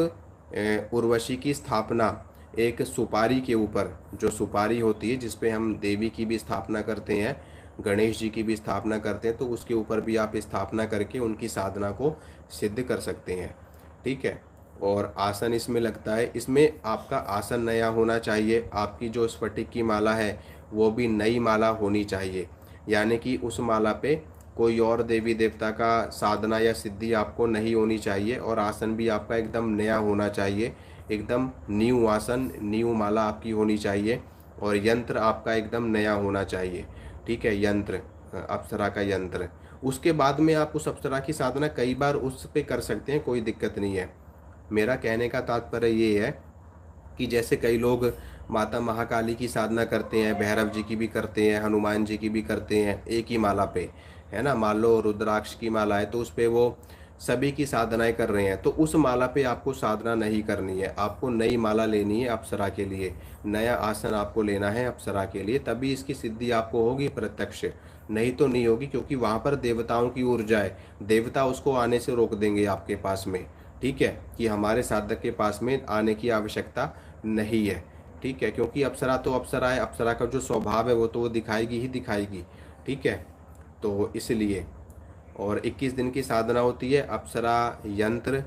उर्वशी की स्थापना एक सुपारी के ऊपर, जो सुपारी होती है जिसपे हम देवी की भी स्थापना करते हैं, गणेश जी की भी स्थापना करते हैं, तो उसके ऊपर भी आप स्थापना करके उनकी साधना को सिद्ध कर सकते हैं। ठीक है, और आसन इसमें लगता है। इसमें आपका आसन नया होना चाहिए। आपकी जो स्फटिक की माला है वो भी नई माला होनी चाहिए, यानी कि उस माला पे कोई और देवी देवता का साधना या सिद्धि आपको नहीं होनी चाहिए। और आसन भी आपका एकदम नया होना चाहिए, एकदम न्यू आसन, न्यू माला आपकी होनी चाहिए। और यंत्र आपका एकदम नया होना चाहिए। ठीक है, यंत्र, अप्सरा का यंत्र। उसके बाद में आप उस अप्सरा की साधना कई बार उस पे कर सकते हैं, कोई दिक्कत नहीं है। मेरा कहने का तात्पर्य ये है कि जैसे कई लोग माता महाकाली की साधना करते हैं, भैरव जी की भी करते हैं, हनुमान जी की भी करते हैं एक ही माला पे, है ना। मान लो रुद्राक्ष की माला है तो उस पे वो सभी की साधनाएं कर रहे हैं, तो उस माला पे आपको साधना नहीं करनी है। आपको नई माला लेनी है अप्सरा के लिए, नया आसन आपको लेना है अप्सरा के लिए, तभी इसकी सिद्धि आपको होगी प्रत्यक्ष, नहीं तो नहीं होगी। क्योंकि वहाँ पर देवताओं की ऊर्जा है, देवता उसको आने से रोक देंगे आपके पास में। ठीक है, कि हमारे साधक के पास में आने की आवश्यकता नहीं है। ठीक है, क्योंकि अप्सरा तो अप्सरा है, अप्सरा का जो स्वभाव है वो तो वो दिखाएगी ही दिखाएगी। ठीक है, तो इसलिए। और 21 दिन की साधना होती है। अप्सरा, यंत्र,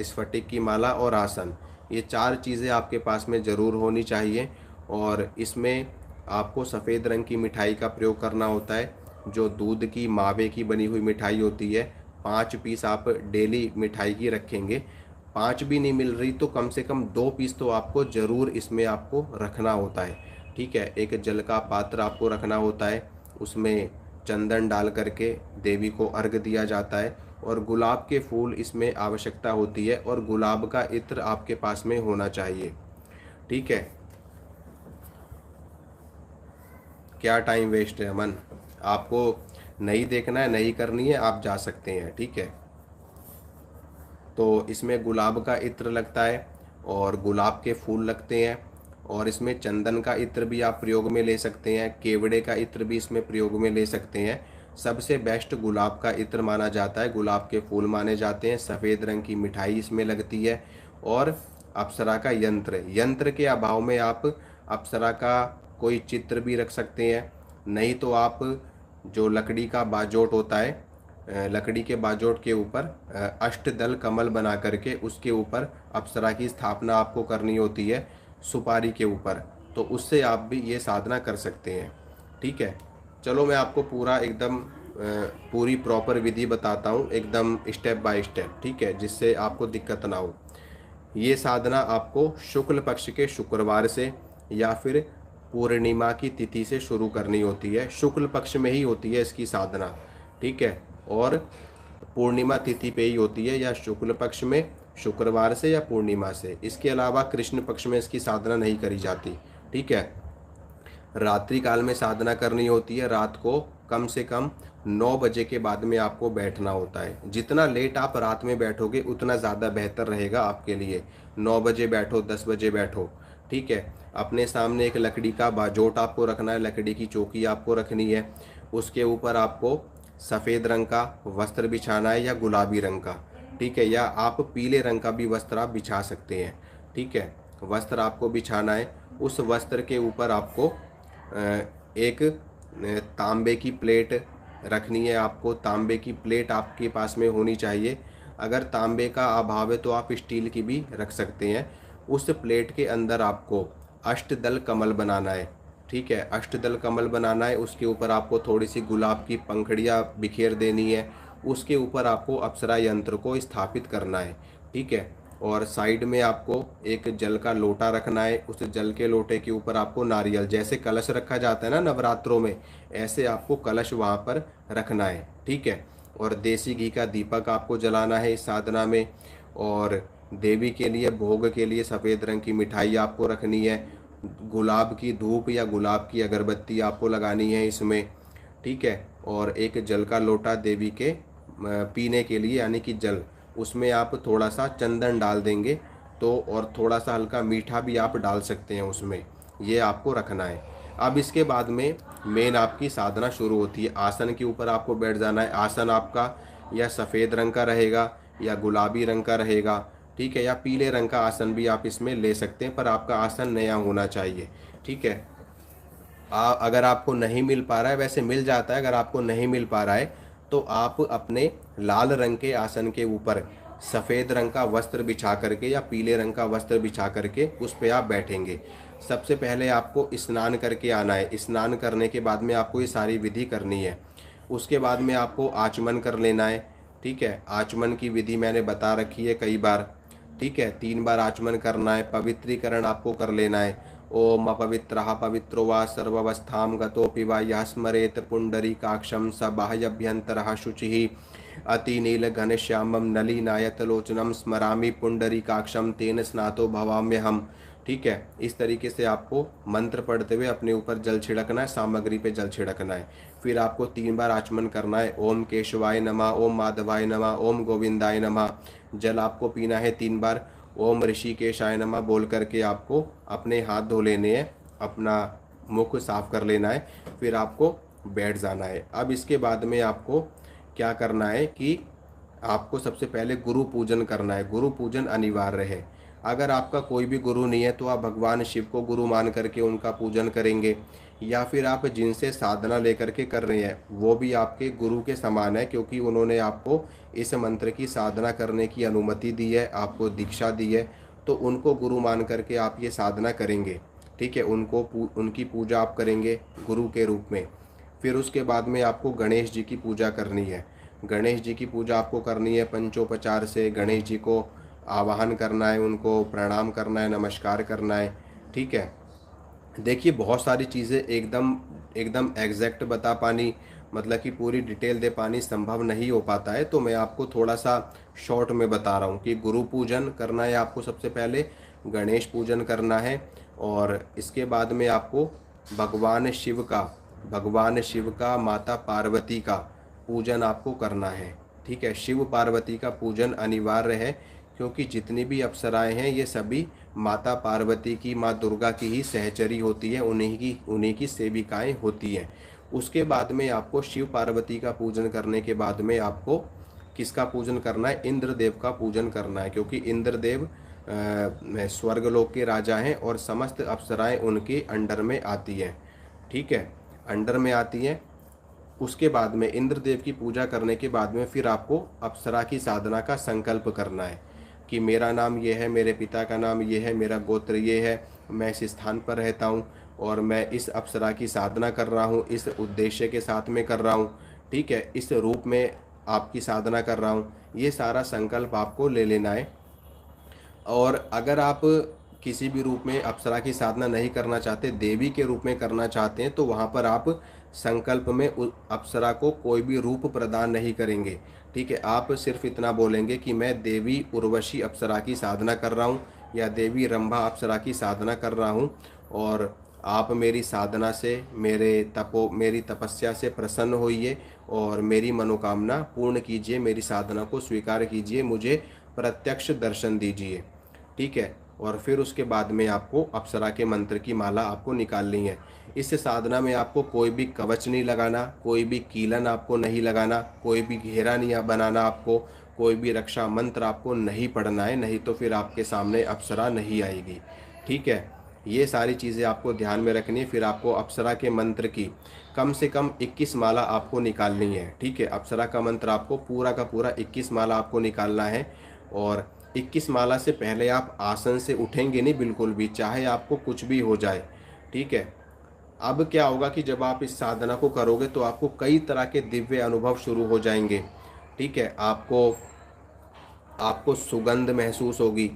स्फटिक की माला और आसन, ये 4 चीज़ें आपके पास में ज़रूर होनी चाहिए। और इसमें आपको सफ़ेद रंग की मिठाई का प्रयोग करना होता है, जो दूध की मावे की बनी हुई मिठाई होती है। 5 पीस आप डेली मिठाई की रखेंगे। 5 भी नहीं मिल रही तो कम से कम 2 पीस तो आपको ज़रूर इसमें आपको रखना होता है। ठीक है, एक जल का पात्र आपको रखना होता है, उसमें चंदन डाल करके देवी को अर्घ दिया जाता है। और गुलाब के फूल इसमें आवश्यकता होती है, और गुलाब का इत्र आपके पास में होना चाहिए। ठीक है, क्या टाइम वेस्ट है अमन, आपको नहीं देखना है, नहीं करनी है, आप जा सकते हैं। ठीक है, तो इसमें गुलाब का इत्र लगता है और गुलाब के फूल लगते हैं। और इसमें चंदन का इत्र भी आप प्रयोग में ले सकते हैं, केवड़े का इत्र भी इसमें प्रयोग में ले सकते हैं। सबसे बेस्ट गुलाब का इत्र माना जाता है, गुलाब के फूल माने जाते हैं। सफ़ेद रंग की मिठाई इसमें लगती है। और अप्सरा का यंत्र, यंत्र के अभाव में आप अप्सरा का कोई चित्र भी रख सकते हैं, नहीं तो आप जो लकड़ी का बाजोट होता है, लकड़ी के बाजोट के ऊपर अष्टदल कमल बना करके उसके ऊपर अप्सरा की स्थापना आपको करनी होती है, सुपारी के ऊपर, तो उससे आप भी ये साधना कर सकते हैं। ठीक है, चलो मैं आपको पूरा एकदम पूरी प्रॉपर विधि बताता हूँ, एकदम स्टेप बाय स्टेप। ठीक है, जिससे आपको दिक्कत ना हो। ये साधना आपको शुक्ल पक्ष के शुक्रवार से या फिर पूर्णिमा की तिथि से शुरू करनी होती है। शुक्ल पक्ष में ही होती है इसकी साधना। ठीक है, और पूर्णिमा तिथि पे ही होती है, या शुक्ल पक्ष में शुक्रवार से या पूर्णिमा से। इसके अलावा कृष्ण पक्ष में इसकी साधना नहीं करी जाती। ठीक है, रात्रि काल में साधना करनी होती है। रात को कम से कम 9 बजे के बाद में आपको बैठना होता है। जितना लेट आप रात में बैठोगे उतना ज़्यादा बेहतर रहेगा आपके लिए। 9 बजे बैठो, 10 बजे बैठो। ठीक है, अपने सामने एक लकड़ी का बाजोट आपको रखना है, लकड़ी की चौकी आपको रखनी है। उसके ऊपर आपको सफ़ेद रंग का वस्त्र बिछाना है या गुलाबी रंग का। ठीक है, या आप पीले रंग का भी वस्त्र आप बिछा सकते हैं। ठीक है, वस्त्र आपको बिछाना है। उस वस्त्र के ऊपर आपको एक तांबे की प्लेट रखनी है। आपको तांबे की प्लेट आपके पास में होनी चाहिए। अगर तांबे का अभाव है तो आप स्टील की भी रख सकते हैं। उस प्लेट के अंदर आपको अष्टदल कमल बनाना है। ठीक है, अष्टदल कमल बनाना है। उसके ऊपर आपको थोड़ी सी गुलाब की पंखड़ियाँ बिखेर देनी है। उसके ऊपर आपको अप्सरा यंत्र को स्थापित करना है। ठीक है, और साइड में आपको एक जल का लोटा रखना है। उस जल के लोटे के ऊपर आपको नारियल, जैसे कलश रखा जाता है ना नवरात्रों में, ऐसे आपको कलश वहाँ पर रखना है, ठीक है। और देसी घी का दीपक आपको जलाना है इस साधना में। और देवी के लिए भोग के लिए सफ़ेद रंग की मिठाई आपको रखनी है। गुलाब की धूप या गुलाब की अगरबत्ती आपको लगानी है इसमें, ठीक है। और एक जल का लोटा देवी के पीने के लिए, यानी कि जल, उसमें आप थोड़ा सा चंदन डाल देंगे तो, और थोड़ा सा हल्का मीठा भी आप डाल सकते हैं उसमें, ये आपको रखना है। अब इसके बाद में मेन आपकी साधना शुरू होती है। आसन के ऊपर आपको बैठ जाना है। आसन आपका या सफ़ेद रंग का रहेगा या गुलाबी रंग का रहेगा, ठीक है, या पीले रंग का आसन भी आप इसमें ले सकते हैं, पर आपका आसन नया होना चाहिए, ठीक है। अगर आपको नहीं मिल पा रहा है, वैसे मिल जाता है, अगर आपको नहीं मिल पा रहा है तो आप अपने लाल रंग के आसन के ऊपर सफ़ेद रंग का वस्त्र बिछा करके या पीले रंग का वस्त्र बिछा करके उस पर आप बैठेंगे। सबसे पहले आपको स्नान करके आना है। स्नान करने के बाद में आपको ये सारी विधि करनी है। उसके बाद में आपको आचमन कर लेना है, ठीक है। आचमन की विधि मैंने बता रखी है कई बार, ठीक है। 3 बार आचमन करना है। पवित्रीकरण आपको कर लेना है। ओम अपवित्रः पवित्रो वा सर्वावस्थां गतोऽपि वा यः स्मरेत पुण्डरीकाक्षं स बाह्यभ्यन्तरः शुचिः अतिनील घनश्यामं नलिनायतलोचनं स्मरामि पुण्डरीकाक्षं तेन स्नातो भवाम्यहम्, ठीक है। इस तरीके से आपको मंत्र पढ़ते हुए अपने ऊपर जल छिड़कना है, सामग्री पे जल छिड़कना है। फिर आपको 3 बार आचमन करना है। ओम केशवाय नमः, ओम माधवाय नमः, ओम गोविंदाय नमः। जल आपको पीना है 3 बार। ओम ऋषिकेशाय नमः बोल करके आपको अपने हाथ धो लेने हैं, अपना मुख साफ कर लेना है, फिर आपको बैठ जाना है। अब इसके बाद में आपको क्या करना है कि आपको सबसे पहले गुरु पूजन करना है। गुरु पूजन अनिवार्य है। अगर आपका कोई भी गुरु नहीं है तो आप भगवान शिव को गुरु मान करके उनका पूजन करेंगे, या फिर आप जिनसे साधना लेकर के कर रहे हैं वो भी आपके गुरु के समान है, क्योंकि उन्होंने आपको इस मंत्र की साधना करने की अनुमति दी है, आपको दीक्षा दी है, तो उनको गुरु मान करके आप ये साधना करेंगे, ठीक है। उनकी पूजा आप करेंगे गुरु के रूप में। फिर उसके बाद में आपको गणेश जी की पूजा करनी है। गणेश जी की पूजा आपको करनी है पंचोपचार से। गणेश जी को आवाहन करना है, उनको प्रणाम करना है, नमस्कार करना है, ठीक है। देखिए बहुत सारी चीज़ें एकदम एकदम एग्जैक्ट बता पानी, मतलब कि पूरी डिटेल दे पानी संभव नहीं हो पाता है, तो मैं आपको थोड़ा सा शॉर्ट में बता रहा हूँ कि गुरु पूजन करना है आपको सबसे पहले, गणेश पूजन करना है, और इसके बाद में आपको भगवान शिव का माता पार्वती का पूजन आपको करना है, ठीक है। शिव पार्वती का पूजन अनिवार्य है, क्योंकि जितनी भी अप्सराएं हैं ये सभी माता पार्वती की, माँ दुर्गा की ही सहचरी होती है, उन्हीं की सेविकाएं होती हैं। उसके बाद में आपको शिव पार्वती का पूजन करने के बाद में आपको किसका पूजन करना है? इंद्रदेव का पूजन करना है, क्योंकि इंद्रदेव स्वर्गलोक के राजा हैं और समस्त अप्सराएं उनके अंडर में आती हैं, ठीक है, अंडर में आती हैं। उसके बाद में इंद्रदेव की पूजा करने के बाद में फिर आपको अप्सरा की साधना का संकल्प करना है कि मेरा नाम ये है, मेरे पिता का नाम ये है, मेरा गोत्र ये है, मैं इस स्थान पर रहता हूँ और मैं इस अप्सरा की साधना कर रहा हूँ, इस उद्देश्य के साथ में कर रहा हूँ, ठीक है, इस रूप में आपकी साधना कर रहा हूँ। ये सारा संकल्प आपको ले लेना है। और अगर आप किसी भी रूप में अप्सरा की साधना नहीं करना चाहते, देवी के रूप में करना चाहते हैं, तो वहाँ पर आप संकल्प में अप्सरा को कोई भी रूप प्रदान नहीं करेंगे, ठीक है। आप सिर्फ इतना बोलेंगे कि मैं देवी उर्वशी अप्सरा की साधना कर रहा हूँ या देवी रंभा अप्सरा की साधना कर रहा हूँ, और आप मेरी साधना से, मेरी तपस्या से प्रसन्न होइए और मेरी मनोकामना पूर्ण कीजिए, मेरी साधना को स्वीकार कीजिए, मुझे प्रत्यक्ष दर्शन दीजिए, ठीक है। और फिर उसके बाद में आपको अप्सरा के मंत्र की माला आपको निकालनी है। इस साधना में आपको कोई भी कवच नहीं लगाना, कोई भी कीलन आपको नहीं लगाना, कोई भी घेरा नहीं बनाना, आपको कोई भी रक्षा मंत्र आपको नहीं पढ़ना है, नहीं तो फिर आपके सामने अप्सरा नहीं आएगी, ठीक है। ये सारी चीज़ें आपको ध्यान में रखनी है। फिर आपको अप्सरा के मंत्र की कम से कम 21 माला आपको निकालनी है, ठीक है। अप्सरा का मंत्र आपको पूरा का पूरा 21 माला आपको निकालना है। और 21 माला से पहले आप आसन से उठेंगे नहीं बिल्कुल भी, चाहे आपको कुछ भी हो जाए, ठीक है। अब क्या होगा कि जब आप इस साधना को करोगे तो आपको कई तरह के दिव्य अनुभव शुरू हो जाएंगे, ठीक है। आपको आपको सुगंध महसूस होगी।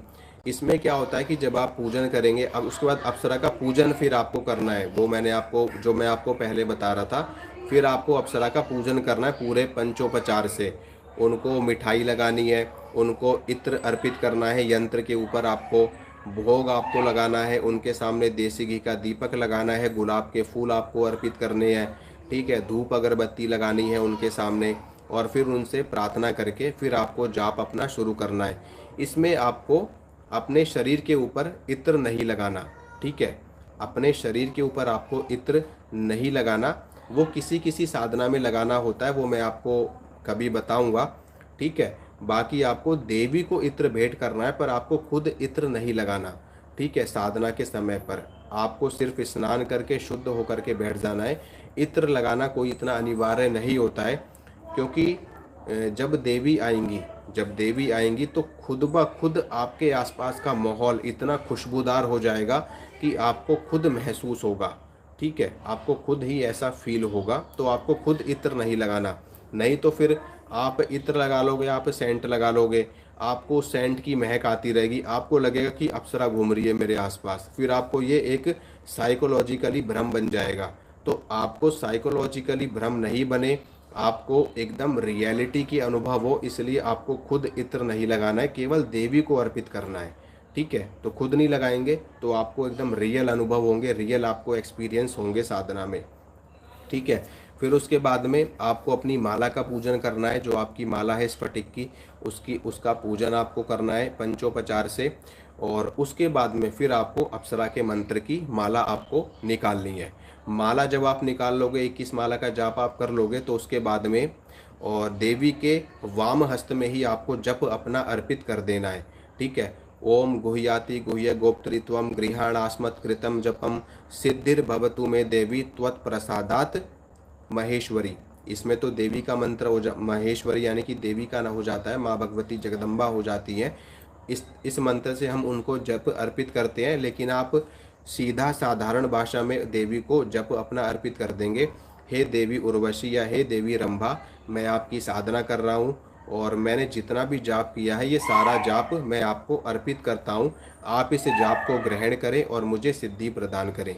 इसमें क्या होता है कि जब आप पूजन करेंगे, अब उसके बाद अप्सरा का पूजन फिर आपको करना है, वो मैंने आपको जो मैं आपको पहले बता रहा था। फिर आपको अप्सरा का पूजन करना है पूरे पंचोपचार से। उनको मिठाई लगानी है, उनको इत्र अर्पित करना है, यंत्र के ऊपर आपको भोग आपको लगाना है, उनके सामने देसी घी का दीपक लगाना है, गुलाब के फूल आपको अर्पित करने हैं, ठीक है, धूप अगरबत्ती लगानी है उनके सामने, और फिर उनसे प्रार्थना करके फिर आपको जाप अपना शुरू करना है। इसमें आपको अपने शरीर के ऊपर इत्र नहीं लगाना, ठीक है, अपने शरीर के ऊपर आपको इत्र नहीं लगाना, वो किसी किसी साधना में लगाना होता है, वो मैं आपको कभी बताऊंगा, ठीक है। बाकी आपको देवी को इत्र भेंट करना है, पर आपको खुद इत्र नहीं लगाना, ठीक है। साधना के समय पर आपको सिर्फ स्नान करके शुद्ध होकर के बैठ जाना है। इत्र लगाना कोई इतना अनिवार्य नहीं होता है, क्योंकि जब देवी आएंगी, जब देवी आएंगी तो खुद ब खुद आपके आसपास का माहौल इतना खुशबूदार हो जाएगा कि आपको खुद महसूस होगा, ठीक है, आपको खुद ही ऐसा फील होगा। तो आपको खुद इत्र नहीं लगाना, नहीं तो फिर आप इत्र लगा लोगे, आप सेंट लगा लोगे, आपको सेंट की महक आती रहेगी, आपको लगेगा कि अप्सरा घूम रही है मेरे आसपास, फिर आपको ये एक साइकोलॉजिकली भ्रम बन जाएगा। तो आपको साइकोलॉजिकली भ्रम नहीं बने, आपको एकदम रियलिटी की अनुभव हो, इसलिए आपको खुद इत्र नहीं लगाना है, केवल देवी को अर्पित करना है, ठीक है। तो खुद नहीं लगाएंगे तो आपको एकदम रियल अनुभव होंगे, रियल आपको एक्सपीरियंस होंगे साधना में, ठीक है। फिर उसके बाद में आपको अपनी माला का पूजन करना है, जो आपकी माला है स्फटिक की, उसका पूजन आपको करना है पंचोपचार से। और उसके बाद में फिर आपको अप्सरा के मंत्र की माला आपको निकालनी है। माला जब आप निकाल लोगे, 21 माला का जाप आप कर लोगे, तो उसके बाद में और देवी के वाम हस्त में ही आपको जप अपना अर्पित कर देना है, ठीक है। ओम गुह्याति गुह्य गोप्तरित्वम गृहाणास्मत् कृतम जपम सिद्धिर्भवतु मे देवी त्वत्प्रसादात महेश्वरी। इसमें तो देवी का मंत्र हो जा, महेश्वरी यानी कि देवी का ना हो जाता है, माँ भगवती जगदम्बा हो जाती है। इस मंत्र से हम उनको जप अर्पित करते हैं, लेकिन आप सीधा साधारण भाषा में देवी को जप अपना अर्पित कर देंगे। हे देवी उर्वशी या हे देवी रंभा, मैं आपकी साधना कर रहा हूँ, और मैंने जितना भी जाप किया है ये सारा जाप मैं आपको अर्पित करता हूँ। आप इस जाप को ग्रहण करें और मुझे सिद्धि प्रदान करें,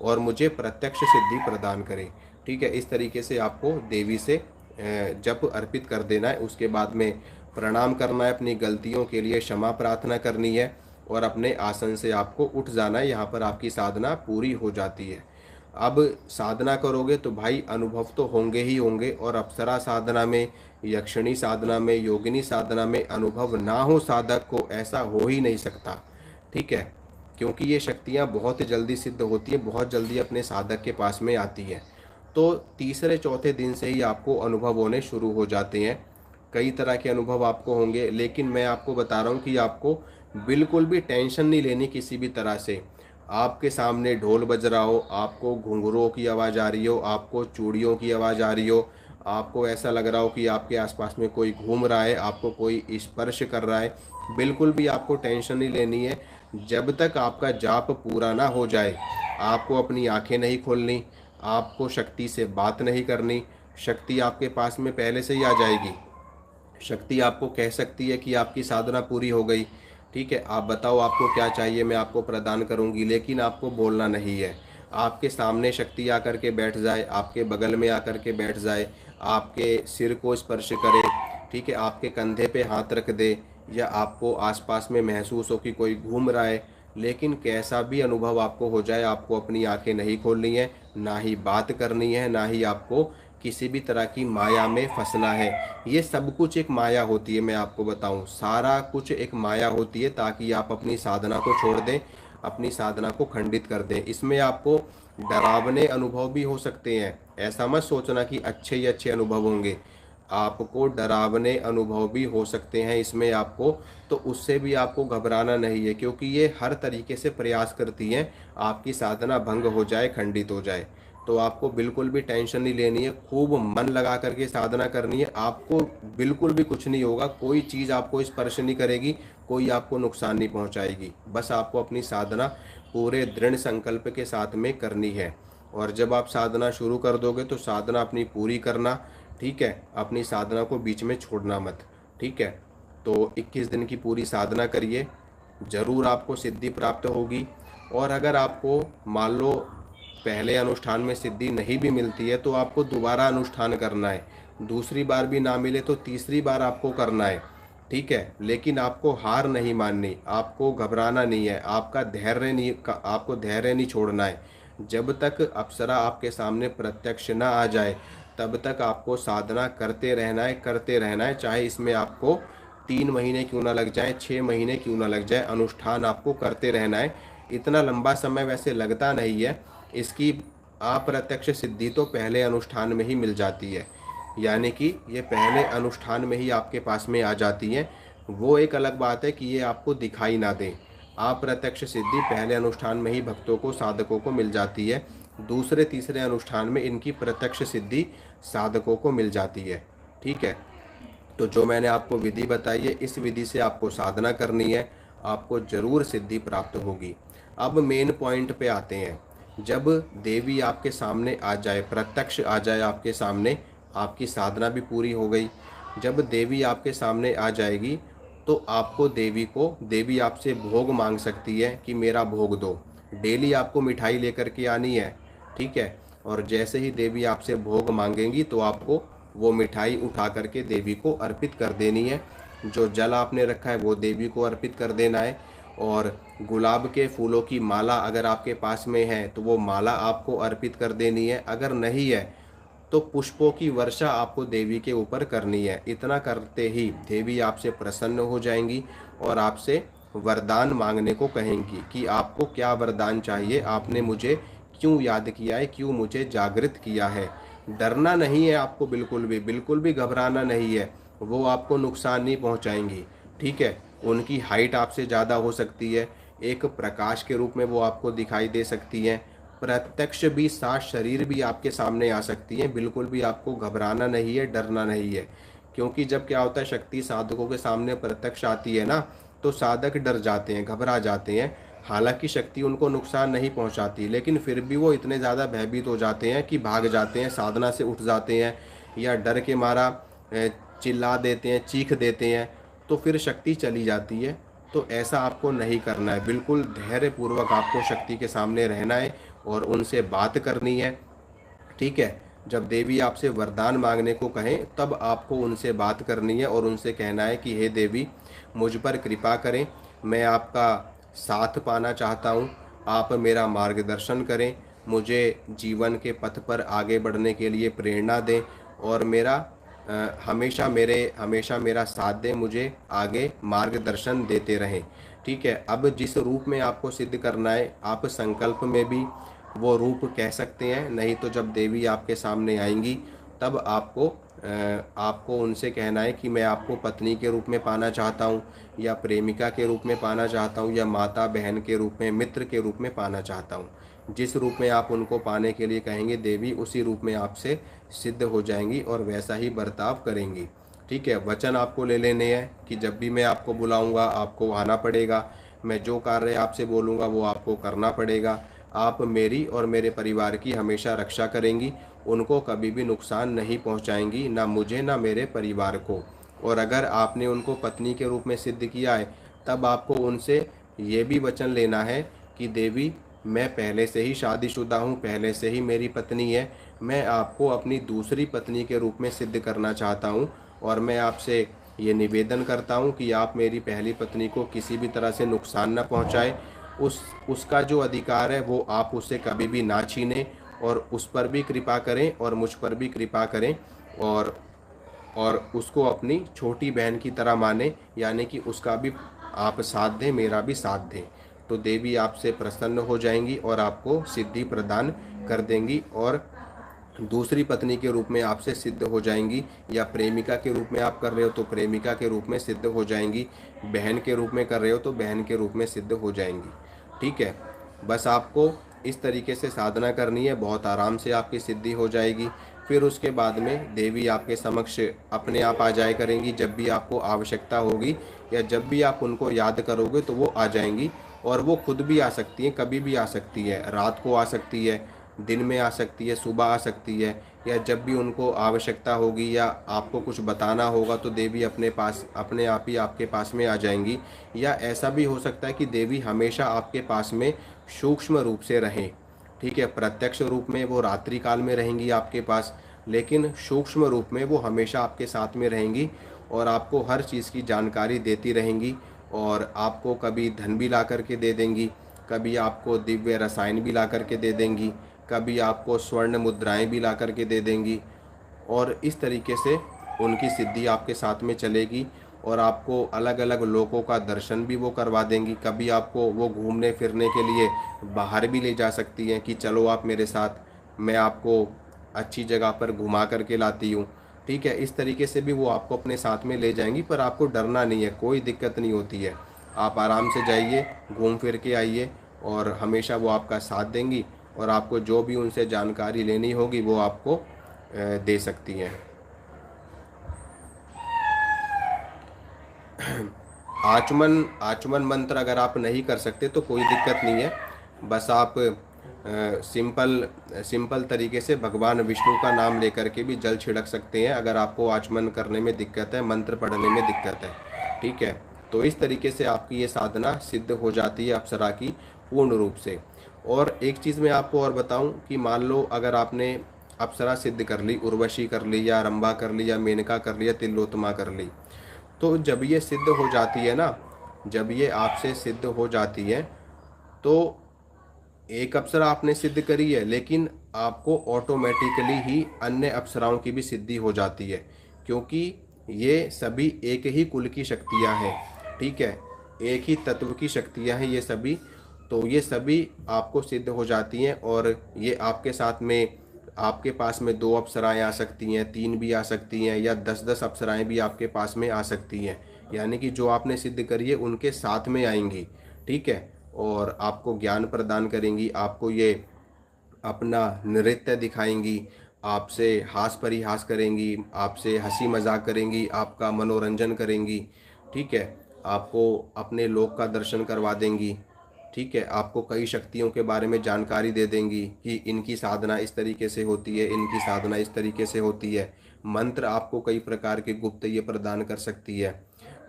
और मुझे प्रत्यक्ष सिद्धि प्रदान करें, ठीक है। इस तरीके से आपको देवी से जप अर्पित कर देना है। उसके बाद में प्रणाम करना है, अपनी गलतियों के लिए क्षमा प्रार्थना करनी है, और अपने आसन से आपको उठ जाना है। यहाँ पर आपकी साधना पूरी हो जाती है। अब साधना करोगे तो भाई अनुभव तो होंगे ही होंगे, और अप्सरा साधना में, यक्षिणी साधना में, योगिनी साधना में अनुभव ना हो साधक को, ऐसा हो ही नहीं सकता, ठीक है। क्योंकि ये शक्तियाँ बहुत जल्दी सिद्ध होती हैं, बहुत जल्दी अपने साधक के पास में आती हैं। तो तीसरे चौथे दिन से ही आपको अनुभव होने शुरू हो जाते हैं। कई तरह के अनुभव आपको होंगे, लेकिन मैं आपको बता रहा हूँ कि आपको बिल्कुल भी टेंशन नहीं लेनी किसी भी तरह से। आपके सामने ढोल बज रहा हो, आपको घुंघरुओं की आवाज़ आ रही हो, आपको चूड़ियों की आवाज़ आ रही हो, आपको ऐसा लग रहा हो कि आपके आसपास में कोई घूम रहा है, आपको कोई स्पर्श कर रहा है, बिल्कुल भी आपको टेंशन नहीं लेनी है। जब तक आपका जाप पूरा ना हो जाए, आपको अपनी आंखें नहीं खोलनी, आपको शक्ति से बात नहीं करनी। शक्ति आपके पास में पहले से ही आ जाएगी। शक्ति आपको कह सकती है कि आपकी साधना पूरी हो गई, ठीक है, आप बताओ आपको क्या चाहिए, मैं आपको प्रदान करूंगी, लेकिन आपको बोलना नहीं है। आपके सामने शक्ति आकर के बैठ जाए, आपके बगल में आकर के बैठ जाए, आपके सिर को स्पर्श करे, ठीक है, आपके कंधे पे हाथ रख दे, या आपको आसपास में महसूस हो कि कोई घूम रहा है, लेकिन कैसा भी अनुभव आपको हो जाए, आपको अपनी आंखें नहीं खोलनी है, ना ही बात करनी है, ना ही आपको किसी भी तरह की माया में फंसना है। ये सब कुछ एक माया होती है, मैं आपको बताऊं, सारा कुछ एक माया होती है, ताकि आप अपनी साधना को छोड़ दें, अपनी साधना को खंडित कर दें। इसमें आपको डरावने अनुभव भी हो सकते हैं, ऐसा मत सोचना कि अच्छे ही अच्छे अनुभव होंगे, आपको डरावने अनुभव भी हो सकते हैं इसमें आपको। तो उससे भी आपको घबराना नहीं है, क्योंकि ये हर तरीके से प्रयास करती हैं आपकी साधना भंग हो जाए, खंडित हो जाए। तो आपको बिल्कुल भी टेंशन नहीं लेनी है, खूब मन लगा करके साधना करनी है। आपको बिल्कुल भी कुछ नहीं होगा, कोई चीज़ आपको स्पर्श नहीं करेगी, कोई आपको नुकसान नहीं पहुंचाएगी। बस आपको अपनी साधना पूरे दृढ़ संकल्प के साथ में करनी है। और जब आप साधना शुरू कर दोगे तो साधना अपनी पूरी करना, ठीक है, अपनी साधना को बीच में छोड़ना मत, ठीक है। तो 21 दिन की पूरी साधना करिए, ज़रूर आपको सिद्धि प्राप्त होगी। और अगर आपको मान लो पहले अनुष्ठान में सिद्धि नहीं भी मिलती है तो आपको दोबारा अनुष्ठान करना है, दूसरी बार भी ना मिले तो तीसरी बार आपको करना है, ठीक है। लेकिन आपको हार नहीं माननी, आपको घबराना नहीं है, आपको धैर्य नहीं छोड़ना है। जब तक अप्सरा आपके सामने प्रत्यक्ष ना आ जाए तब तक आपको साधना करते रहना है, करते रहना है, चाहे इसमें आपको 3 महीने क्यों ना लग जाए, 6 महीने क्यों ना लग जाए, अनुष्ठान आपको करते रहना है। इतना लंबा समय वैसे लगता नहीं है। इसकी अप्रत्यक्ष सिद्धि तो पहले अनुष्ठान में ही मिल जाती है, यानी कि ये पहले अनुष्ठान में ही आपके पास में आ जाती है। वो एक अलग बात है कि ये आपको दिखाई ना दे। अप्रत्यक्ष सिद्धि पहले अनुष्ठान में ही भक्तों को, साधकों को मिल जाती है, दूसरे तीसरे अनुष्ठान में इनकी प्रत्यक्ष सिद्धि साधकों को मिल जाती है, ठीक है। तो जो मैंने आपको विधि बताई है, इस विधि से आपको साधना करनी है, आपको जरूर सिद्धि प्राप्त होगी। अब मेन पॉइंट पे आते हैं। जब देवी आपके सामने आ जाए, प्रत्यक्ष आ जाए आपके सामने, आपकी साधना भी पूरी हो गई। जब देवी आपके सामने आ जाएगी तो आपको देवी आपसे भोग मांग सकती है कि मेरा भोग दो। डेली आपको मिठाई लेकर के आनी है, ठीक है। और जैसे ही देवी आपसे भोग मांगेंगी तो आपको वो मिठाई उठा करके देवी को अर्पित कर देनी है। जो जल आपने रखा है वो देवी को अर्पित कर देना है। और गुलाब के फूलों की माला अगर आपके पास में है तो वो माला आपको अर्पित कर देनी है। अगर नहीं है तो पुष्पों की वर्षा आपको देवी के ऊपर करनी है। इतना करते ही देवी आपसे प्रसन्न हो जाएंगी और आपसे वरदान मांगने को कहेंगी कि आपको क्या वरदान चाहिए, आपने मुझे क्यों याद किया है, क्यों मुझे जागृत किया है। डरना नहीं है आपको, बिल्कुल भी घबराना नहीं है। वो आपको नुकसान नहीं पहुंचाएंगी, ठीक है। उनकी हाइट आपसे ज़्यादा हो सकती है, एक प्रकाश के रूप में वो आपको दिखाई दे सकती हैं, प्रत्यक्ष भी, साथ शरीर भी आपके सामने आ सकती है। बिल्कुल भी आपको घबराना नहीं है, डरना नहीं है। क्योंकि जब क्या होता है, शक्ति साधकों के सामने प्रत्यक्ष आती है ना, तो साधक डर जाते हैं, घबरा जाते हैं। हालांकि शक्ति उनको नुकसान नहीं पहुंचाती, लेकिन फिर भी वो इतने ज़्यादा भयभीत हो जाते हैं कि भाग जाते हैं, साधना से उठ जाते हैं, या डर के मारा चिल्ला देते हैं, चीख देते हैं, तो फिर शक्ति चली जाती है। तो ऐसा आपको नहीं करना है, बिल्कुल धैर्यपूर्वक आपको शक्ति के सामने रहना है और उनसे बात करनी है, ठीक है। जब देवी आपसे वरदान मांगने को कहें तब आपको उनसे बात करनी है और उनसे कहना है कि हे देवी, मुझ पर कृपा करें, मैं आपका साथ पाना चाहता हूँ, आप मेरा मार्गदर्शन करें, मुझे जीवन के पथ पर आगे बढ़ने के लिए प्रेरणा दें और हमेशा मेरा साथ दें, मुझे आगे मार्गदर्शन देते रहें, ठीक है। अब जिस रूप में आपको सिद्ध करना है, आप संकल्प में भी वो रूप कह सकते हैं, नहीं तो जब देवी आपके सामने आएंगी तब आपको उनसे कहना है कि मैं आपको पत्नी के रूप में पाना चाहता हूँ, या प्रेमिका के रूप में पाना चाहता हूँ, या माता बहन के रूप में, मित्र के रूप में पाना चाहता हूँ। जिस रूप में आप उनको पाने के लिए कहेंगे, देवी उसी रूप में आपसे सिद्ध हो जाएंगी और वैसा ही बर्ताव करेंगी, ठीक है। वचन आपको ले लेने हैं कि जब भी मैं आपको बुलाऊंगा आपको आना पड़ेगा, मैं जो कार्य आपसे बोलूँगा वो आपको करना पड़ेगा, आप मेरी और मेरे परिवार की हमेशा रक्षा करेंगी, उनको कभी भी नुकसान नहीं पहुंचाएंगी, ना मुझे ना मेरे परिवार को। और अगर आपने उनको पत्नी के रूप में सिद्ध किया है तब आपको उनसे ये भी वचन लेना है कि देवी, मैं पहले से ही शादीशुदा हूँ, पहले से ही मेरी पत्नी है, मैं आपको अपनी दूसरी पत्नी के रूप में सिद्ध करना चाहता हूँ और मैं आपसे ये निवेदन करता हूँ कि आप मेरी पहली पत्नी को किसी भी तरह से नुकसान न पहुँचाए, उसका जो अधिकार है वो आप उससे कभी भी ना छीनें और उस पर भी कृपा करें और मुझ पर भी कृपा करें, और उसको अपनी छोटी बहन की तरह माने, यानी कि उसका भी आप साथ दें, मेरा भी साथ दें। तो देवी आपसे प्रसन्न हो जाएंगी और आपको सिद्धि प्रदान कर देंगी और दूसरी पत्नी के रूप में आपसे सिद्ध हो जाएंगी, या प्रेमिका के रूप में आप कर रहे हो तो प्रेमिका के रूप में सिद्ध हो जाएंगी, बहन के रूप में कर रहे हो तो बहन के रूप में सिद्ध हो जाएंगी, ठीक है। बस आपको इस तरीके से साधना करनी है, बहुत आराम से आपकी सिद्धि हो जाएगी। फिर उसके बाद में देवी आपके समक्ष अपने आप आ जाया करेंगी, जब भी आपको आवश्यकता होगी या जब भी आप उनको याद करोगे तो वो आ जाएंगी। और वो खुद भी आ सकती हैं, कभी भी आ सकती है, रात को आ सकती है, दिन में आ सकती है, सुबह आ सकती है, या जब भी उनको आवश्यकता होगी या आपको कुछ बताना होगा तो देवी अपने आप ही आपके पास में आ जाएंगी। या ऐसा भी हो सकता है कि देवी हमेशा आपके पास में सूक्ष्म रूप से रहें। ठीक है, प्रत्यक्ष रूप में वो रात्रि काल में रहेंगी आपके पास, लेकिन सूक्ष्म रूप में वो हमेशा आपके साथ में रहेंगी और आपको हर चीज़ की जानकारी देती रहेंगी। और आपको कभी धन भी ला करके दे देंगी, कभी आपको दिव्य रसायन भी ला करके दे देंगी, कभी आपको स्वर्ण मुद्राएं भी ला करके दे देंगी। और इस तरीके से उनकी सिद्धि आपके साथ में चलेगी और आपको अलग अलग लोगों का दर्शन भी वो करवा देंगी। कभी आपको वो घूमने फिरने के लिए बाहर भी ले जा सकती हैं कि चलो आप मेरे साथ, मैं आपको अच्छी जगह पर घुमा करके लाती हूँ। ठीक है, इस तरीके से भी वो आपको अपने साथ में ले जाएंगी, पर आपको डरना नहीं है, कोई दिक्कत नहीं होती है। आप आराम से जाइए, घूम फिर के आइए और हमेशा वो आपका साथ देंगी और आपको जो भी उनसे जानकारी लेनी होगी वो आपको दे सकती हैं। आचमन आचमन मंत्र अगर आप नहीं कर सकते तो कोई दिक्कत नहीं है। बस आप सिंपल सिंपल तरीके से भगवान विष्णु का नाम लेकर के भी जल छिड़क सकते हैं अगर आपको आचमन करने में दिक्कत है, मंत्र पढ़ने में दिक्कत है। ठीक है, तो इस तरीके से आपकी ये साधना सिद्ध हो जाती है अप्सरा की पूर्ण रूप से। और एक चीज़ मैं आपको और बताऊं कि मान लो अगर आपने अप्सरा सिद्ध कर ली, उर्वशी कर ली या रंभा कर ली या मेनका कर ली या तिलोत्तमा कर ली, तो जब ये सिद्ध हो जाती है ना, जब ये आपसे सिद्ध हो जाती है तो एक अप्सरा आपने सिद्ध करी है, लेकिन आपको ऑटोमेटिकली ही अन्य अप्सराओं की भी सिद्धि हो जाती है, क्योंकि ये सभी एक ही कुल की शक्तियां हैं। ठीक है, एक ही तत्व की शक्तियां हैं ये सभी। तो ये सभी आपको सिद्ध हो जाती हैं और ये आपके साथ में, आपके पास में 2 अप्सराएं आ सकती हैं, 3 भी आ सकती हैं या 10-10 अप्सराएं भी आपके पास में आ सकती हैं। यानी कि जो आपने सिद्ध करी है उनके साथ में आएंगी। ठीक है, और आपको ज्ञान प्रदान करेंगी, आपको ये अपना नृत्य दिखाएंगी, आपसे हास परिहास करेंगी, आपसे हंसी मजाक करेंगी, आपका मनोरंजन करेंगी। ठीक है, आपको अपने लोक का दर्शन करवा देंगी। ठीक है, आपको कई शक्तियों के बारे में जानकारी दे देंगी कि इनकी साधना इस तरीके से होती है, इनकी साधना इस तरीके से होती है। मंत्र आपको कई प्रकार के गुप्त ये प्रदान कर सकती है।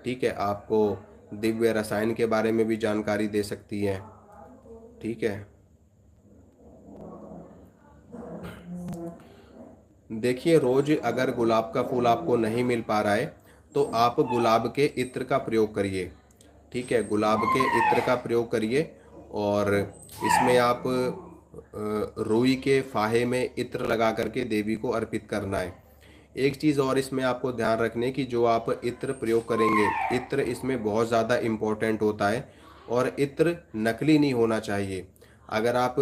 ठीक है, आपको दिव्य रसायन के बारे में भी जानकारी दे सकती है। ठीक है, देखिए रोज अगर गुलाब का फूल आपको नहीं मिल पा रहा है तो आप गुलाब के इत्र का प्रयोग करिए। ठीक है, गुलाब के इत्र का प्रयोग करिए और इसमें आप रुई के फाहे में इत्र लगा करके देवी को अर्पित करना है। एक चीज़ और इसमें आपको ध्यान रखने की, जो आप इत्र प्रयोग करेंगे, इत्र इसमें बहुत ज़्यादा इम्पोर्टेंट होता है और इत्र नकली नहीं होना चाहिए। अगर आप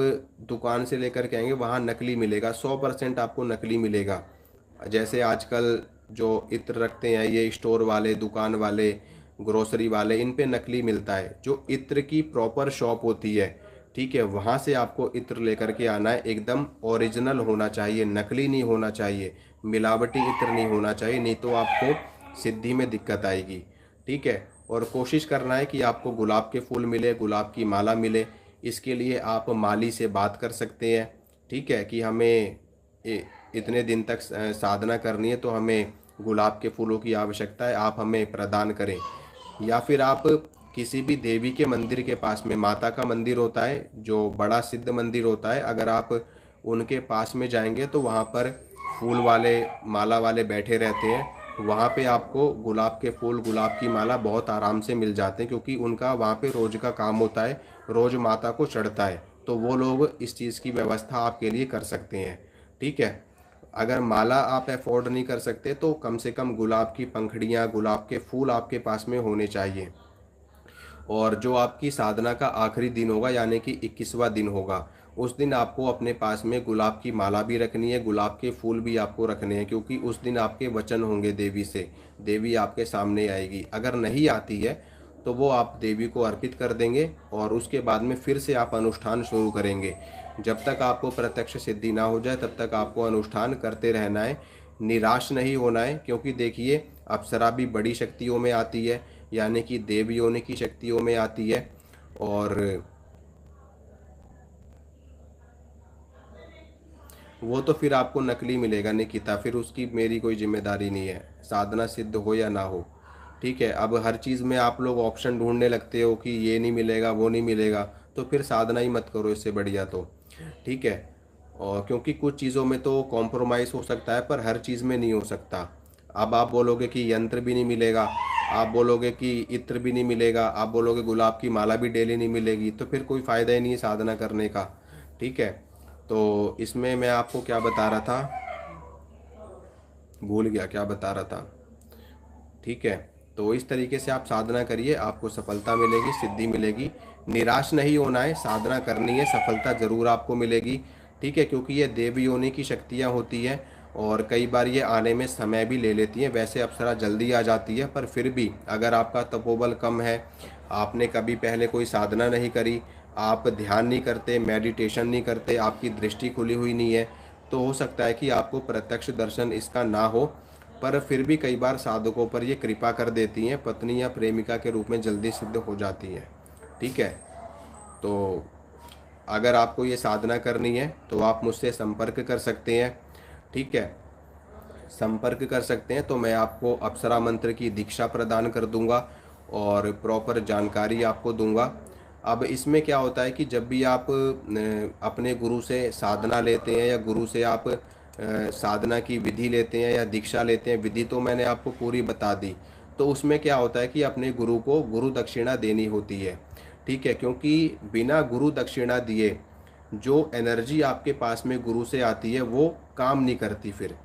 दुकान से लेकर के आएंगे वहाँ नकली मिलेगा, 100% आपको नकली मिलेगा। जैसे आजकल जो इत्र रखते हैं ये स्टोर वाले, दुकान वाले, ग्रोसरी वाले, इन पे नकली मिलता है। जो इत्र की प्रॉपर शॉप होती है, ठीक है, वहाँ से आपको इत्र लेकर के आना है। एकदम ओरिजिनल होना चाहिए, नकली नहीं होना चाहिए, मिलावटी इत्र नहीं होना चाहिए, नहीं तो आपको सिद्धि में दिक्कत आएगी। ठीक है, और कोशिश करना है कि आपको गुलाब के फूल मिले, गुलाब की माला मिले। इसके लिए आप माली से बात कर सकते हैं। ठीक है, कि हमें इतने दिन तक साधना करनी है तो हमें गुलाब के फूलों की आवश्यकता है, आप हमें प्रदान करें। या फिर आप किसी भी देवी के मंदिर के पास में, माता का मंदिर होता है जो बड़ा सिद्ध मंदिर होता है, अगर आप उनके पास में जाएंगे तो वहाँ पर फूल वाले, माला वाले बैठे रहते हैं। वहाँ पे आपको गुलाब के फूल, गुलाब की माला बहुत आराम से मिल जाते हैं, क्योंकि उनका वहाँ पे रोज का काम होता है, रोज माता को चढ़ता है, तो वो लोग इस चीज़ की व्यवस्था आपके लिए कर सकते हैं। ठीक है, अगर माला आप अफोर्ड नहीं कर सकते तो कम से कम गुलाब की पंखड़ियाँ, गुलाब के फूल आपके पास में होने चाहिए। और जो आपकी साधना का आखिरी दिन होगा, यानी कि 21वां दिन होगा, उस दिन आपको अपने पास में गुलाब की माला भी रखनी है, गुलाब के फूल भी आपको रखने हैं, क्योंकि उस दिन आपके वचन होंगे देवी से, देवी आपके सामने आएगी। अगर नहीं आती है तो वो आप देवी को अर्पित कर देंगे और उसके बाद में फिर से आप अनुष्ठान शुरू करेंगे। जब तक आपको प्रत्यक्ष सिद्धि ना हो जाए तब तक आपको अनुष्ठान करते रहना है, निराश नहीं होना है। क्योंकि देखिए, अप्सरा भी बड़ी शक्तियों में आती है, यानी कि देव योनि की शक्तियों में आती है। और वो तो फिर आपको नकली मिलेगा निकिता, फिर उसकी मेरी कोई जिम्मेदारी नहीं है, साधना सिद्ध हो या ना हो। ठीक है, अब हर चीज़ में आप लोग ऑप्शन ढूंढने लगते हो कि ये नहीं मिलेगा वो नहीं मिलेगा, तो फिर साधना ही मत करो इससे बढ़िया तो। ठीक है, और क्योंकि कुछ चीज़ों में तो कॉम्प्रोमाइज़ हो सकता है पर हर चीज़ में नहीं हो सकता। अब आप बोलोगे कि यंत्र भी नहीं मिलेगा, आप बोलोगे कि इत्र भी नहीं मिलेगा, आप बोलोगे गुलाब की माला भी डेली नहीं मिलेगी, तो फिर कोई फ़ायदा ही नहीं है साधना करने का। ठीक है, तो इसमें मैं आपको क्या बता रहा था, भूल गया क्या बता रहा था। ठीक है, तो इस तरीके से आप साधना करिए, आपको सफलता मिलेगी, सिद्धि मिलेगी। निराश नहीं होना है, साधना करनी है, सफलता ज़रूर आपको मिलेगी। ठीक है, क्योंकि ये देव योनि की शक्तियाँ होती हैं और कई बार ये आने में समय भी ले लेती हैं। वैसे अप्सरा जल्दी आ जाती है, पर फिर भी अगर आपका तपोबल कम है, आपने कभी पहले कोई साधना नहीं करी, आप ध्यान नहीं करते, मेडिटेशन नहीं करते, आपकी दृष्टि खुली हुई नहीं है, तो हो सकता है कि आपको प्रत्यक्ष दर्शन इसका ना हो। पर फिर भी कई बार साधकों पर ये कृपा कर देती हैं, पत्नी या प्रेमिका के रूप में जल्दी सिद्ध हो जाती हैं। ठीक है, तो अगर आपको ये साधना करनी है तो आप मुझसे संपर्क कर सकते हैं। ठीक है, संपर्क कर सकते हैं, तो मैं आपको अप्सरा मंत्र की दीक्षा प्रदान कर दूंगा और प्रॉपर जानकारी आपको दूंगा। अब इसमें क्या होता है कि जब भी आप अपने गुरु से साधना लेते हैं या गुरु से आप साधना की विधि लेते हैं या दीक्षा लेते हैं, विधि तो मैंने आपको पूरी बता दी, तो उसमें क्या होता है कि अपने गुरु को गुरु दक्षिणा देनी होती है। ठीक है, क्योंकि बिना गुरु दक्षिणा दिए जो एनर्जी आपके पास में गुरु से आती है वो काम नहीं करती फिर,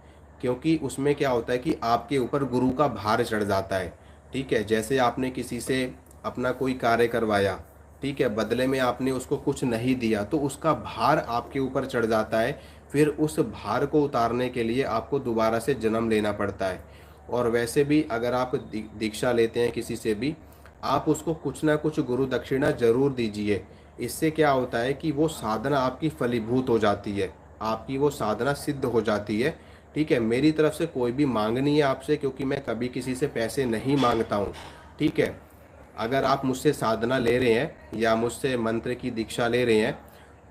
क्योंकि उसमें क्या होता है कि आपके ऊपर गुरु का भार चढ़ जाता है। ठीक है, जैसे आपने किसी से अपना कोई कार्य करवाया, ठीक है, बदले में आपने उसको कुछ नहीं दिया, तो उसका भार आपके ऊपर चढ़ जाता है। फिर उस भार को उतारने के लिए आपको दोबारा से जन्म लेना पड़ता है। और वैसे भी अगर आप दीक्षा लेते हैं किसी से भी, आप उसको कुछ ना कुछ गुरु दक्षिणा जरूर दीजिए। इससे क्या होता है कि वो साधना आपकी फलीभूत हो जाती है, आपकी वो साधना सिद्ध हो जाती है। ठीक है, मेरी तरफ से कोई भी मांग नहीं है आपसे, क्योंकि मैं कभी किसी से पैसे नहीं मांगता हूँ। ठीक है, अगर आप मुझसे साधना ले रहे हैं या मुझसे मंत्र की दीक्षा ले रहे हैं,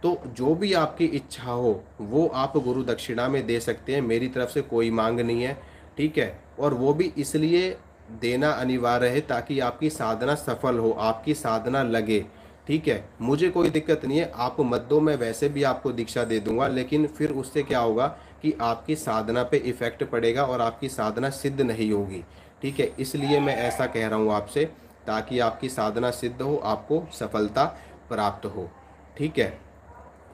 तो जो भी आपकी इच्छा हो वो आप गुरु दक्षिणा में दे सकते हैं, मेरी तरफ से कोई मांग नहीं है। ठीक है, और वो भी इसलिए देना अनिवार्य है ताकि आपकी साधना सफल हो, आपकी साधना लगे। ठीक है, मुझे कोई दिक्कत नहीं है, आप मत दो, मैं वैसे भी आपको दीक्षा दे दूंगा, लेकिन फिर उससे क्या होगा कि आपकी साधना पे इफेक्ट पड़ेगा और आपकी साधना सिद्ध नहीं होगी। ठीक है, इसलिए मैं ऐसा कह रहा हूँ आपसे, ताकि आपकी साधना सिद्ध हो, आपको सफलता प्राप्त हो। ठीक है,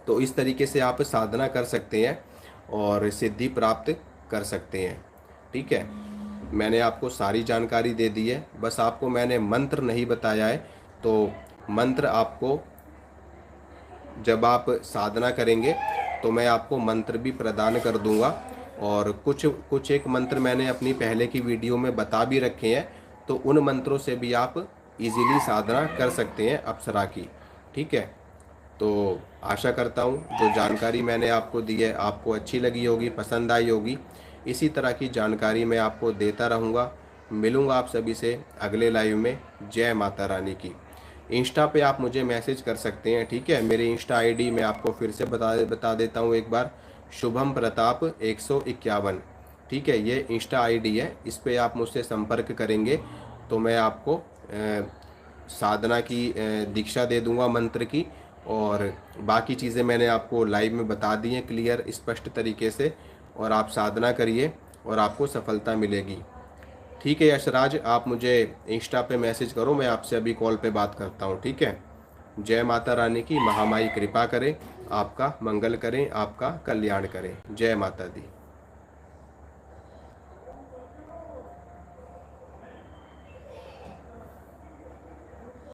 तो इस तरीके से आप साधना कर सकते हैं और सिद्धि प्राप्त कर सकते हैं। ठीक है, मैंने आपको सारी जानकारी दे दी है, बस आपको मैंने मंत्र नहीं बताया है। तो मंत्र आपको जब आप साधना करेंगे तो मैं आपको मंत्र भी प्रदान कर दूंगा, और कुछ कुछ एक मंत्र मैंने अपनी पहले की वीडियो में बता भी रखे हैं, तो उन मंत्रों से भी आप इजीली साधना कर सकते हैं अप्सरा की। ठीक है, तो आशा करता हूँ जो जानकारी मैंने आपको दी है आपको अच्छी लगी होगी, पसंद आई होगी। इसी तरह की जानकारी मैं आपको देता रहूँगा। मिलूँगा आप सभी से अगले लाइव में। जय माता रानी की। इंस्टा पे आप मुझे मैसेज कर सकते हैं। ठीक है, मेरी इंस्टा आईडी मैं आपको फिर से बता देता हूँ एक बार, शुभम प्रताप 151। ठीक है, ये इंस्टा आईडी है, इस पे आप मुझसे संपर्क करेंगे तो मैं आपको साधना की दीक्षा दे दूंगा मंत्र की, और बाकी चीज़ें मैंने आपको लाइव में बता दी हैं क्लियर स्पष्ट तरीके से, और आप साधना करिए और आपको सफलता मिलेगी। ठीक है यशराज, आप मुझे इंस्टा पे मैसेज करो, मैं आपसे अभी कॉल पे बात करता हूँ। ठीक है, जय माता रानी की। महामाई कृपा करें, आपका मंगल करें, आपका कल्याण करें। जय माता दी।